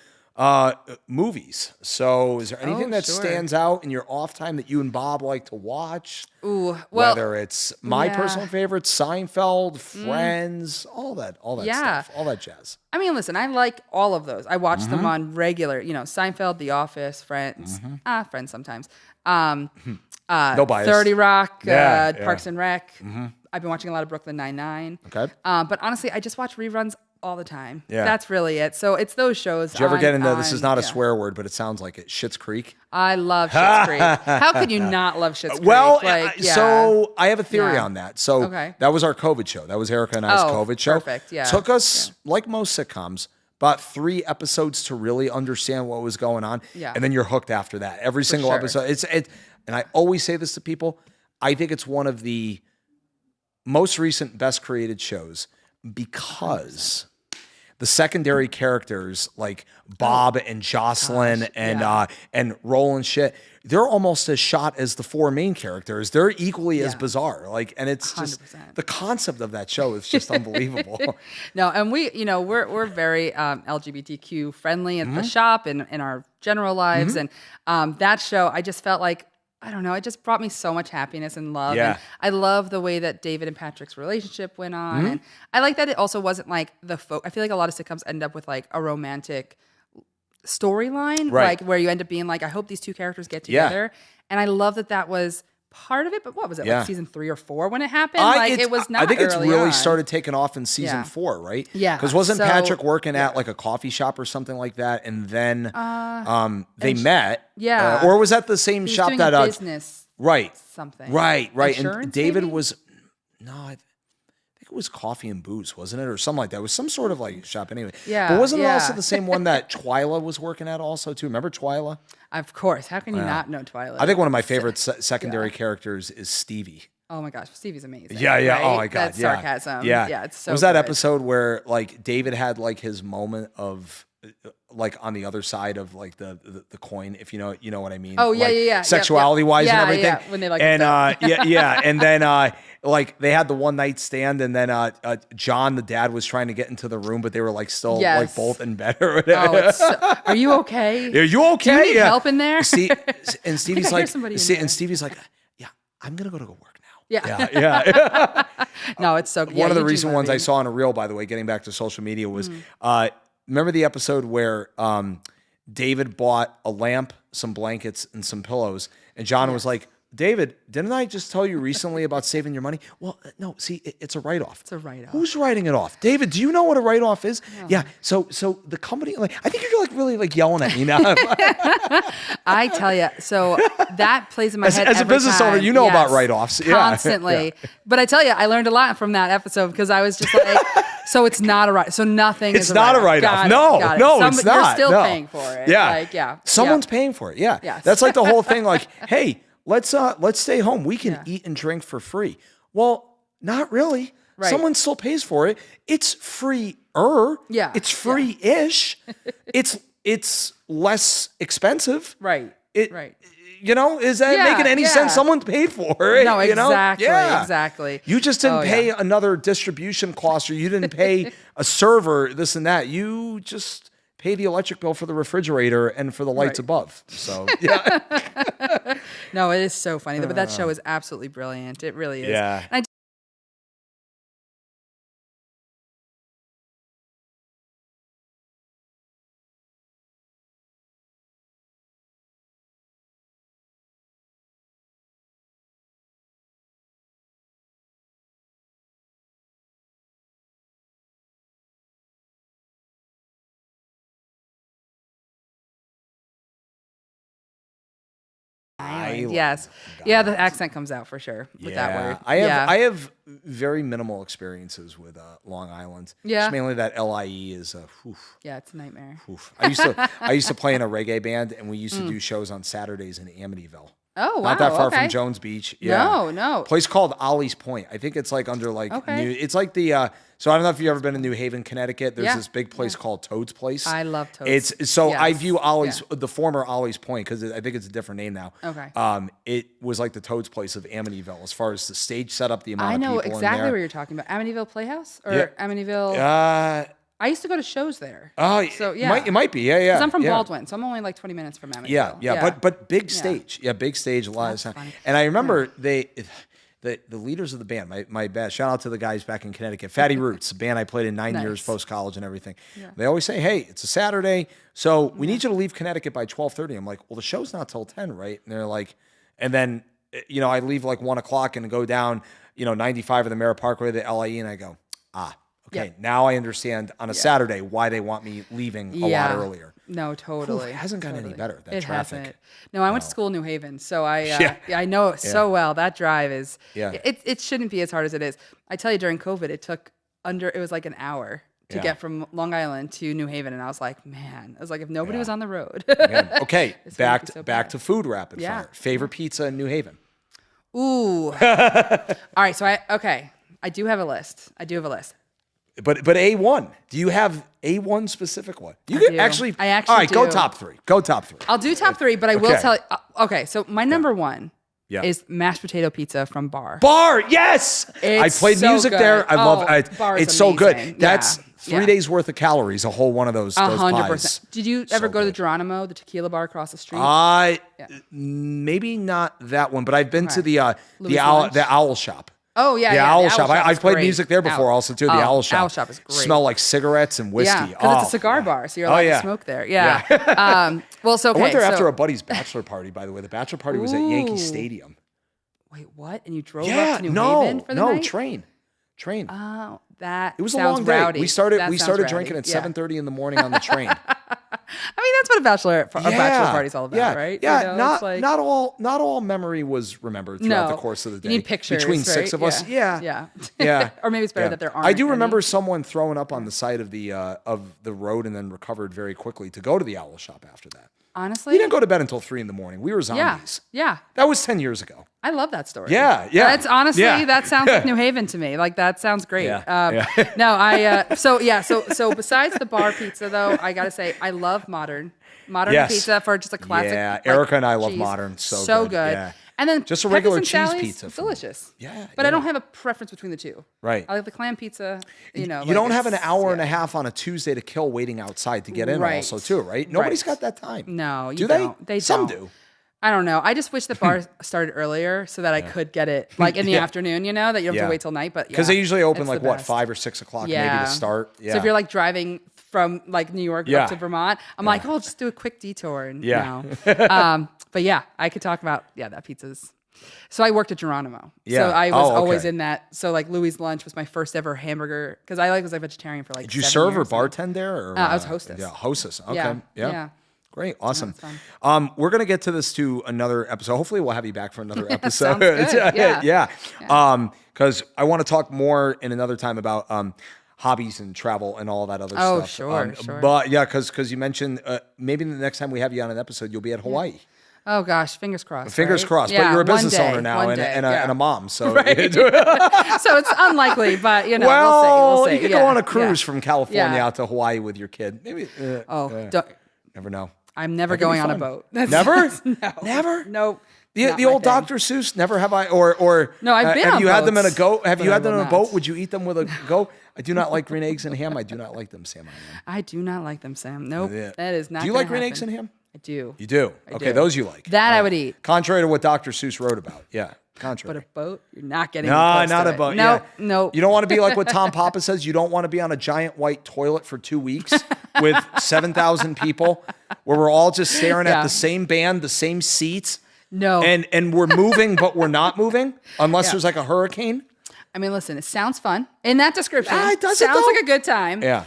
[SPEAKER 1] movies. So is there anything that stands out in your off time that you and Bob like to watch?
[SPEAKER 2] Ooh, well,
[SPEAKER 1] whether it's my personal favorite, Seinfeld, Friends, all that stuff, all that jazz.
[SPEAKER 2] I mean, listen, I like all of those. I watch them on regular, Seinfeld, The Office, Friends, Friends sometimes.
[SPEAKER 1] No bias.
[SPEAKER 2] 30 Rock, Parks and Rec. I've been watching a lot of Brooklyn Nine-Nine.
[SPEAKER 1] Okay.
[SPEAKER 2] But honestly, I just watch reruns all the time.
[SPEAKER 1] Yeah.
[SPEAKER 2] That's really it. So it's those shows.
[SPEAKER 1] Did you ever get into, this is not a swear word, but it sounds like it, Schitt's Creek?
[SPEAKER 2] I love Schitt's Creek. How could you not love Schitt's Creek?
[SPEAKER 1] Well, so I have a theory on that. So
[SPEAKER 2] that
[SPEAKER 1] was our COVID show. That was Erica and I's COVID show.
[SPEAKER 2] Perfect, yeah.
[SPEAKER 1] Took us, like most sitcoms, about 3 episodes to really understand what was going on.
[SPEAKER 2] Yeah.
[SPEAKER 1] And then you're hooked after that. Every single episode. And I always say this to people, I think it's one of the most recent, best created shows because the secondary characters like Bob and Jocelyn and Roland shit, they're almost as shot as the 4 main characters. They're equally as bizarre. And it's 100%. Just the concept of that show is just unbelievable.
[SPEAKER 2] No, and we're very LGBTQ friendly at the shop and in our general lives. And that show, I just felt like, I don't know, it just brought me so much happiness and love.
[SPEAKER 1] Yeah.
[SPEAKER 2] And I love the way that David and Patrick's relationship went on. And I like that it also wasn't like I feel like a lot of sitcoms end up with like a romantic storyline, like where you end up being like, I hope these 2 characters get together. And I love that was part of it, but what was it, like season 3 or 4 when it happened? It was not.
[SPEAKER 1] I think it's really
[SPEAKER 2] on.
[SPEAKER 1] started taking off in season 4, right?
[SPEAKER 2] Yeah.
[SPEAKER 1] Because wasn't Patrick working at like a coffee shop or something like that, and then they met?
[SPEAKER 2] Yeah.
[SPEAKER 1] Or was that the same shop
[SPEAKER 2] doing
[SPEAKER 1] that
[SPEAKER 2] a business?
[SPEAKER 1] Right.
[SPEAKER 2] Something.
[SPEAKER 1] Right.
[SPEAKER 2] Insurance,
[SPEAKER 1] and David
[SPEAKER 2] maybe?
[SPEAKER 1] was I think it was Coffee and Booze, wasn't it, or something like that? It was some sort of like shop anyway.
[SPEAKER 2] Yeah.
[SPEAKER 1] But wasn't it also the same one that Twyla was working at also too? Remember Twyla?
[SPEAKER 2] Of course. How can you not know Twyla?
[SPEAKER 1] I think one of my favorite secondary characters is Stevie.
[SPEAKER 2] Oh my gosh, Stevie's amazing.
[SPEAKER 1] Yeah.
[SPEAKER 2] Right?
[SPEAKER 1] Oh my God.
[SPEAKER 2] That sarcasm.
[SPEAKER 1] Yeah.
[SPEAKER 2] It's so
[SPEAKER 1] was that
[SPEAKER 2] good.
[SPEAKER 1] episode where like David had like his moment of like on the other side of like the coin, if you know what I mean.
[SPEAKER 2] Oh yeah,
[SPEAKER 1] like, sexuality wise and everything.
[SPEAKER 2] Yeah. When they like
[SPEAKER 1] and and then like they had the one night stand, and then John the dad was trying to get into the room, but they were like still like both in bed or whatever.
[SPEAKER 2] Are you okay?
[SPEAKER 1] Are you okay?
[SPEAKER 2] Do you need help in there?
[SPEAKER 1] And Stevie's like, and Stevie's like, yeah, I'm gonna go to work now.
[SPEAKER 2] Yeah. No, it's so good.
[SPEAKER 1] One of the recent ones I saw on a reel, by the way, getting back to social media, was remember the episode where David bought a lamp, some blankets, and some pillows, and John was like, David, didn't I just tell you recently about saving your money? Well, no, see, it's a write-off.
[SPEAKER 2] It's a write-off.
[SPEAKER 1] Who's writing it off? David, do you know what a write-off is? No. Yeah. So the company, like, I think you're like really like yelling at me now.
[SPEAKER 2] I tell you, so that plays in my head
[SPEAKER 1] as a business owner, you know about write-offs.
[SPEAKER 2] Constantly. Yeah. But I tell you, I learned a lot from that episode because I was just like, so it's not a write. So nothing
[SPEAKER 1] it's
[SPEAKER 2] is
[SPEAKER 1] not a write-off. No, it's not.
[SPEAKER 2] You're still paying for it.
[SPEAKER 1] Yeah.
[SPEAKER 2] Like, yeah.
[SPEAKER 1] Someone's paying for it. Yeah.
[SPEAKER 2] Yes.
[SPEAKER 1] That's like the whole thing. Like, hey, let's stay home. We can eat and drink for free. Well, not really. Right. Someone still pays for it. It's free-er.
[SPEAKER 2] Yeah.
[SPEAKER 1] It's free-ish. It's less expensive.
[SPEAKER 2] Right.
[SPEAKER 1] Right. You know, is that making any sense? Someone paid for it.
[SPEAKER 2] No, exactly.
[SPEAKER 1] You know?
[SPEAKER 2] Exactly.
[SPEAKER 1] You just didn't pay another distribution cost, or you didn't pay a server, this and that. You just pay the electric bill for the refrigerator and for the lights above. So, yeah.
[SPEAKER 2] No, it is so funny. But that show is absolutely brilliant. It really is.
[SPEAKER 1] Yeah.
[SPEAKER 2] And yes. Yeah, the accent comes out for sure with that word.
[SPEAKER 1] I have very minimal experiences with Long Island.
[SPEAKER 2] Yeah.
[SPEAKER 1] It's mainly that LIE is
[SPEAKER 2] yeah, it's a nightmare.
[SPEAKER 1] I used to play in a reggae band, and we used to do shows on Saturdays in Amityville.
[SPEAKER 2] Oh, wow.
[SPEAKER 1] Not that far from Jones Beach. Yeah.
[SPEAKER 2] No.
[SPEAKER 1] Place called Ollie's Point. I think it's like under like it's like the so I don't know if you've ever been to New Haven, Connecticut. There's this big place called Toad's Place.
[SPEAKER 2] I love Toad's.
[SPEAKER 1] I view Ollie's the former Ollie's Point, because I think it's a different name now.
[SPEAKER 2] Okay.
[SPEAKER 1] It was like the Toad's Place of Amityville as far as the stage setup, the amount of people in there.
[SPEAKER 2] I know exactly what you're talking about. Amityville Playhouse or Amityville. I used to go to shows there. Oh,
[SPEAKER 1] so yeah, it might be. Yeah.
[SPEAKER 2] Because I'm from Baldwin, so I'm only like 20 minutes from Amityville.
[SPEAKER 1] Yeah. But big stage. Yeah, big stage. A lot of time. And I remember the leaders of the band, my band, shout out to the guys back in Connecticut, Fatty Roots, a band I played in 9 years post-college and everything. Yeah. They always say, hey, it's a Saturday, so we need you to leave Connecticut by 12:30. I'm like, well, the show's not till 10, right? And they're like, and then, I leave like 1 o'clock and go down, 95 of the Merritt Parkway to the LIE, and I go, okay, now I understand on a Saturday why they want me leaving a lot earlier.
[SPEAKER 2] No, totally.
[SPEAKER 1] It hasn't gotten any better, that traffic.
[SPEAKER 2] Hasn't. No, I went to school in New Haven, so I know it so well. That drive is, it shouldn't be as hard as it is. I tell you, during COVID, it was like an hour to get from Long Island to New Haven, and I was like, man, if nobody was on the road.
[SPEAKER 1] Okay, back to food rapid fire. Favorite pizza in New Haven?
[SPEAKER 2] Ooh. All right, so I do have a list.
[SPEAKER 1] But A1. Do you have A1 specific one?
[SPEAKER 2] I do. I actually
[SPEAKER 1] all right,
[SPEAKER 2] do.
[SPEAKER 1] Go top three.
[SPEAKER 2] I'll do top three, but I will tell you. Okay, so my number one is mashed potato pizza from Bar.
[SPEAKER 1] Bar, yes! I played music there. I love it. It's so good. That's 3 days worth of calories, a whole one of those 100%. Pies.
[SPEAKER 2] Did you ever go to the Geronimo, the tequila bar across the street?
[SPEAKER 1] Maybe not that one, but I've been to the Owl Shop.
[SPEAKER 2] Oh, yeah.
[SPEAKER 1] The Owl Shop. I've played
[SPEAKER 2] great.
[SPEAKER 1] music there before also, too. The Owl Shop.
[SPEAKER 2] Owl Shop is great.
[SPEAKER 1] Smell like cigarettes and whiskey.
[SPEAKER 2] Yeah, because it's a cigar bar, so you're allowed to smoke there. Yeah. I went there
[SPEAKER 1] after a buddy's bachelor party, by the way. The bachelor party was at Yankee Stadium.
[SPEAKER 2] Wait, what? And you drove up to New Haven for the night?
[SPEAKER 1] Train.
[SPEAKER 2] Oh,
[SPEAKER 1] it was a long day.
[SPEAKER 2] Rowdy.
[SPEAKER 1] We started drinking at 7:30 in the morning on the train.
[SPEAKER 2] I mean, that's what a bachelor party's all about, right?
[SPEAKER 1] Yeah, not all memory was remembered throughout the course of the day.
[SPEAKER 2] You need pictures
[SPEAKER 1] between six of us.
[SPEAKER 2] Yeah. Or maybe it's better that there aren't.
[SPEAKER 1] I do remember someone throwing up on the side of the road and then recovered very quickly to go to the Owl Shop after that.
[SPEAKER 2] Honestly,
[SPEAKER 1] we didn't go to bed until 3 a.m. We were zombies.
[SPEAKER 2] Yeah.
[SPEAKER 1] That was 10 years ago.
[SPEAKER 2] I love that story.
[SPEAKER 1] Yeah.
[SPEAKER 2] That's honestly, that sounds like New Haven to me. Like, that sounds great. So besides the bar pizza, though, I got to say, I love modern pizza for just a classic.
[SPEAKER 1] Yeah, Erica and I love modern. So good. Yeah.
[SPEAKER 2] And then
[SPEAKER 1] just a regular
[SPEAKER 2] Peppers
[SPEAKER 1] cheese
[SPEAKER 2] and
[SPEAKER 1] pizza.
[SPEAKER 2] Delicious. But I don't have a preference between the two.
[SPEAKER 1] Right.
[SPEAKER 2] I like the clam pizza. You
[SPEAKER 1] don't have an hour and a half on a Tuesday to kill waiting outside to get in also too, right? Nobody's got that time.
[SPEAKER 2] No, you
[SPEAKER 1] don't.
[SPEAKER 2] They
[SPEAKER 1] Some
[SPEAKER 2] don't.
[SPEAKER 1] do.
[SPEAKER 2] I don't know. I just wish the bar started earlier so that I could get it like in the afternoon, that you don't have to wait till night. But
[SPEAKER 1] because they usually open like 5 or 6 o'clock maybe to start. Yeah.
[SPEAKER 2] So if you're like driving from like New York up to Vermont, I'm like, just do a quick detour. And, but yeah, I could talk about that pizza's So I worked at Geronimo.
[SPEAKER 1] Yeah.
[SPEAKER 2] So I was always in that. So like Louis' Lunch was my first ever hamburger because I was like vegetarian for like.
[SPEAKER 1] Did you
[SPEAKER 2] 7
[SPEAKER 1] serve
[SPEAKER 2] years
[SPEAKER 1] or bartend there? Or,
[SPEAKER 2] I was hostess.
[SPEAKER 1] Yeah, hostess. Okay. Yeah. Great. Awesome.
[SPEAKER 2] Yeah,
[SPEAKER 1] We're going to get to this to another episode. Hopefully we'll have you back for another episode.
[SPEAKER 2] Sounds good.
[SPEAKER 1] Yeah. Because I want to talk more in another time about hobbies and travel and all that other stuff.
[SPEAKER 2] Sure.
[SPEAKER 1] But yeah, because you mentioned maybe the next time we have you on an episode, you'll be at Hawaii.
[SPEAKER 2] Oh gosh, fingers crossed.
[SPEAKER 1] Fingers
[SPEAKER 2] right?
[SPEAKER 1] crossed.
[SPEAKER 2] Yeah,
[SPEAKER 1] but you're a business owner now
[SPEAKER 2] and
[SPEAKER 1] a mom. So,
[SPEAKER 2] so it's unlikely, but
[SPEAKER 1] well,
[SPEAKER 2] we'll see.
[SPEAKER 1] You could go on a cruise from California out to Hawaii with your kid. Maybe. Never know.
[SPEAKER 2] I'm never going on a boat.
[SPEAKER 1] Never?
[SPEAKER 2] No.
[SPEAKER 1] Never?
[SPEAKER 2] Nope.
[SPEAKER 1] The old Dr. Seuss, never have I, or
[SPEAKER 2] no, I've been
[SPEAKER 1] have
[SPEAKER 2] on
[SPEAKER 1] you had them in a
[SPEAKER 2] boats,
[SPEAKER 1] goat? Have you had them in a
[SPEAKER 2] not.
[SPEAKER 1] boat? Would you eat them with a goat? I do not like green eggs and ham. I do not like them, Sam.
[SPEAKER 2] I do not like them, Sam. Nope.
[SPEAKER 1] Yeah.
[SPEAKER 2] That is not.
[SPEAKER 1] Do you like green eggs and ham?
[SPEAKER 2] I do.
[SPEAKER 1] You do? Okay,
[SPEAKER 2] do.
[SPEAKER 1] those you like.
[SPEAKER 2] That I would eat.
[SPEAKER 1] Contrary to what Dr. Seuss wrote about. Yeah, contrary.
[SPEAKER 2] But a boat, you're not getting.
[SPEAKER 1] No,
[SPEAKER 2] close
[SPEAKER 1] not
[SPEAKER 2] to
[SPEAKER 1] a boat.
[SPEAKER 2] Nope.
[SPEAKER 1] Yeah.
[SPEAKER 2] Nope.
[SPEAKER 1] You don't want to be like what Tom Papa says. You don't want to be on a giant white toilet for 2 weeks with 7,000 people where we're all just staring at the same band, the same seats.
[SPEAKER 2] No.
[SPEAKER 1] And we're moving, but we're not moving unless there's like a hurricane.
[SPEAKER 2] I mean, listen, it sounds fun. In that description,
[SPEAKER 1] it does
[SPEAKER 2] sounds
[SPEAKER 1] though.
[SPEAKER 2] like a good time.
[SPEAKER 1] Yeah.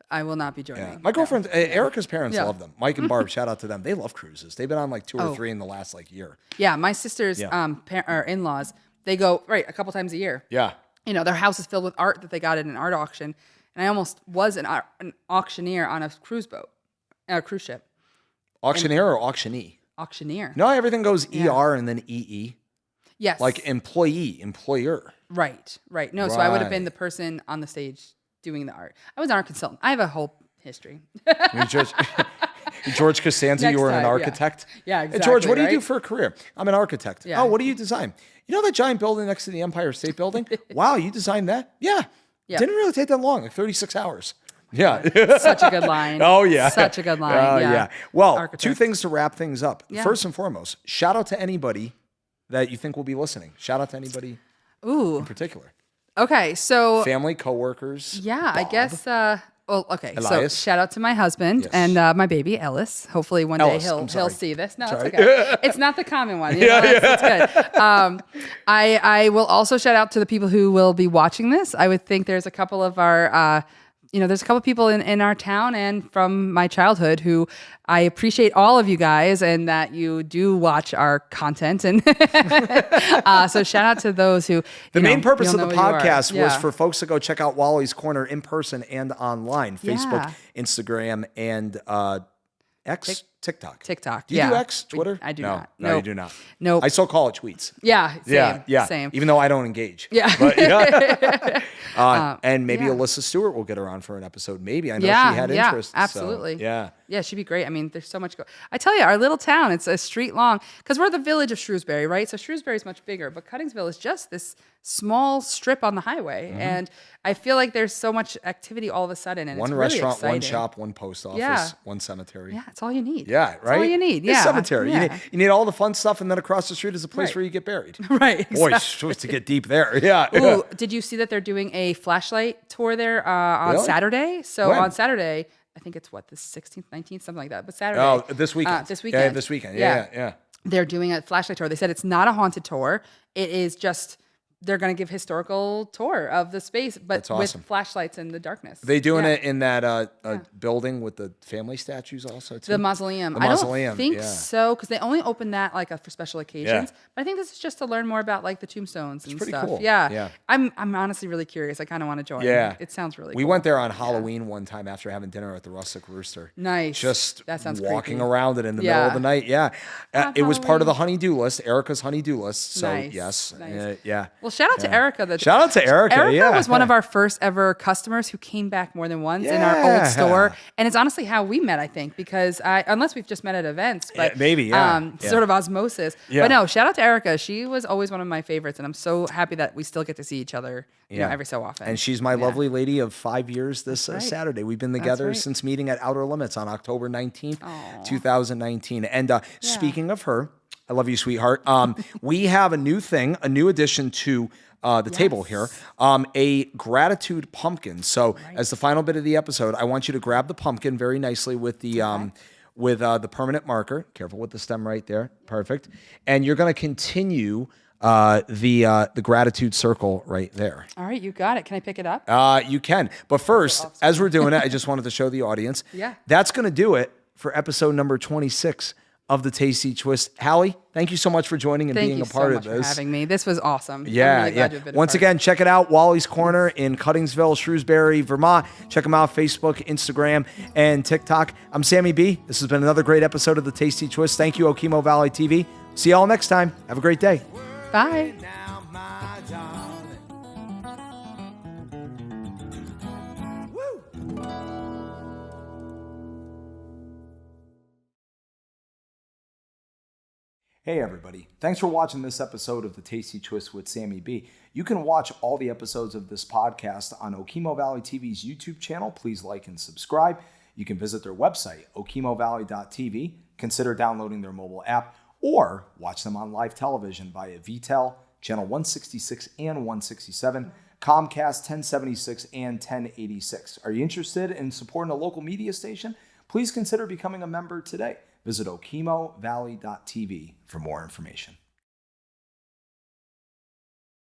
[SPEAKER 2] I will not be joining.
[SPEAKER 1] Yeah. My girlfriend, Erica's parents
[SPEAKER 2] Yeah.
[SPEAKER 1] love them. Mike and Barb, shout out to them. They love cruises. They've been on like 2 or 3 in the last like year.
[SPEAKER 2] Yeah, my sister's in-laws, they go a couple times a year.
[SPEAKER 1] Yeah.
[SPEAKER 2] You know, their house is filled with art that they got at an art auction, and I almost was an auctioneer on a cruise ship.
[SPEAKER 1] Auctioneer or auctionee?
[SPEAKER 2] Auctioneer.
[SPEAKER 1] No, everything goes ER and then EE.
[SPEAKER 2] Yes.
[SPEAKER 1] Like employee, employer.
[SPEAKER 2] Right. No, so I would have been the person on the stage doing the art. I was an art consultant. I have a whole history.
[SPEAKER 1] George Costanza, you were an architect?
[SPEAKER 2] Yeah, exactly.
[SPEAKER 1] Hey, George, what do you do for a career? I'm an architect.
[SPEAKER 2] Yeah.
[SPEAKER 1] Oh, what do you design? You know that giant building next to the Empire State Building? Wow, you designed that? Yeah. Didn't really take that long, like 36 hours. Yeah.
[SPEAKER 2] Such a good line.
[SPEAKER 1] Oh, yeah.
[SPEAKER 2] Such a good line. Yeah.
[SPEAKER 1] Well,
[SPEAKER 2] Architect.
[SPEAKER 1] 2 things to wrap things up.
[SPEAKER 2] Yeah.
[SPEAKER 1] First and foremost, shout out to anybody that you think will be listening. Shout out to anybody in particular.
[SPEAKER 2] Okay, so
[SPEAKER 1] family, coworkers.
[SPEAKER 2] Yeah,
[SPEAKER 1] Bob.
[SPEAKER 2] I guess. Okay.
[SPEAKER 1] Elias.
[SPEAKER 2] So shout out to my husband and my baby Ellis. Hopefully one day he'll see this. No, it's okay. It's not the common one. It's good. I will also shout out to the people who will be watching this. I would think there's a couple of our. There's a couple people in our town and from my childhood who I appreciate all of you guys and that you do watch our content. And so shout out to those who.
[SPEAKER 1] The main purpose of the podcast was for folks to go check out Wally's Corner in person and online, Facebook, Instagram, and TikTok.
[SPEAKER 2] TikTok.
[SPEAKER 1] Do you do X, Twitter?
[SPEAKER 2] I do
[SPEAKER 1] no,
[SPEAKER 2] not.
[SPEAKER 1] No, you do not.
[SPEAKER 2] Nope.
[SPEAKER 1] I still call it tweets.
[SPEAKER 2] Yeah. Same.
[SPEAKER 1] Even though I don't engage.
[SPEAKER 2] Yeah.
[SPEAKER 1] But, and maybe Alyssa Stewart will get her on for an episode. Maybe. I know she had interest.
[SPEAKER 2] Absolutely.
[SPEAKER 1] So,
[SPEAKER 2] Yeah, she'd be great. I mean, there's so much. I tell you, our little town, it's a street long, because we're the village of Shrewsbury, right? So Shrewsbury's much bigger, but Cuttingsville is just this small strip on the highway. And I feel like there's so much activity all of a sudden. And
[SPEAKER 1] one
[SPEAKER 2] it's
[SPEAKER 1] restaurant,
[SPEAKER 2] really
[SPEAKER 1] one shop, one post office, one cemetery.
[SPEAKER 2] Yeah, it's all you need.
[SPEAKER 1] Yeah, right?
[SPEAKER 2] It's all you need.
[SPEAKER 1] It's
[SPEAKER 2] Yeah.
[SPEAKER 1] cemetery.
[SPEAKER 2] Yeah.
[SPEAKER 1] You need all the fun stuff, and then across the street is a place where you get buried.
[SPEAKER 2] Right.
[SPEAKER 1] Boy, it's supposed to get deep there. Yeah.
[SPEAKER 2] Ooh, did you see that they're doing a flashlight tour there on Saturday? So
[SPEAKER 1] when?
[SPEAKER 2] On Saturday, I think it's the 16th, 19th, something like that. But Saturday.
[SPEAKER 1] Oh, this weekend.
[SPEAKER 2] This weekend.
[SPEAKER 1] Yeah, this weekend. Yeah.
[SPEAKER 2] They're doing a flashlight tour. They said it's not a haunted tour. It is just they're going to give historical tour of the space, but with flashlights in the darkness.
[SPEAKER 1] Are they doing it in that building with the family statues also too?
[SPEAKER 2] The mausoleum.
[SPEAKER 1] The mausoleum.
[SPEAKER 2] I don't think so, because they only open that for special occasions. But I think this is just to learn more about the tombstones and
[SPEAKER 1] pretty
[SPEAKER 2] stuff.
[SPEAKER 1] Cool.
[SPEAKER 2] Yeah. I'm honestly really curious. I kind of want to join.
[SPEAKER 1] Yeah.
[SPEAKER 2] It sounds really cool.
[SPEAKER 1] We went there on Halloween one time after having dinner at the Rustic Rooster.
[SPEAKER 2] Nice.
[SPEAKER 1] Just
[SPEAKER 2] that sounds
[SPEAKER 1] walking
[SPEAKER 2] creepy.
[SPEAKER 1] around it in the middle of the night. Yeah. It was part of the honey-do list, Erica's honey-do list. So yes.
[SPEAKER 2] Nice.
[SPEAKER 1] Yeah.
[SPEAKER 2] Well, shout out to Erica.
[SPEAKER 1] Shout out to Erica.
[SPEAKER 2] Erica was one of our first ever customers who came back more than once in our old store. And it's honestly how we met, I think, because unless we've just met at events, but
[SPEAKER 1] maybe,
[SPEAKER 2] sort of osmosis.
[SPEAKER 1] Yeah.
[SPEAKER 2] But no, shout out to Erica. She was always one of my favorites. And I'm so happy that we still get to see each other every so often.
[SPEAKER 1] And she's my lovely lady of 5 years this Saturday. We've been together since meeting at Outer Limits on October 19th, 2019. And speaking of her, I love you, sweetheart. We have a new thing, a new addition to the table here, a gratitude pumpkin. So as the final bit of the episode, I want you to grab the pumpkin very nicely with the with the permanent marker. Careful with the stem right there. Perfect. And you're going to continue the gratitude circle right there.
[SPEAKER 2] All right, you got it. Can I pick it up?
[SPEAKER 1] You can. But first, as we're doing it, I just wanted to show the audience.
[SPEAKER 2] Yeah.
[SPEAKER 1] That's going to do it for episode number 26 of the Tasty Twist. Hallie, thank you so much for joining and being a part of this.
[SPEAKER 2] Thank you so much for having me. This was awesome.
[SPEAKER 1] Yeah,
[SPEAKER 2] I'm really glad you've been
[SPEAKER 1] Once again, check it out. Wally's Corner in Cuttingsville, Shrewsbury, Vermont. Check them out, Facebook, Instagram, and TikTok. I'm Sammy B. This has been another great episode of the Tasty Twist. Thank you, Okemo Valley TV. See y'all next time. Have a great day.
[SPEAKER 2] Bye.
[SPEAKER 1] Hey everybody, thanks for watching this episode of the Tasty Twist with Sammy B. You can watch all the episodes of this podcast on Okemo Valley TV's YouTube channel. Please like and subscribe. You can visit their website, okemovalley.tv, consider downloading their mobile app, or watch them on live television via VTEL, channel 166 and 167, Comcast 1076 and 1086. Are you interested in supporting a local media station? Please consider becoming a member today. Visit okemovalley.tv for more information.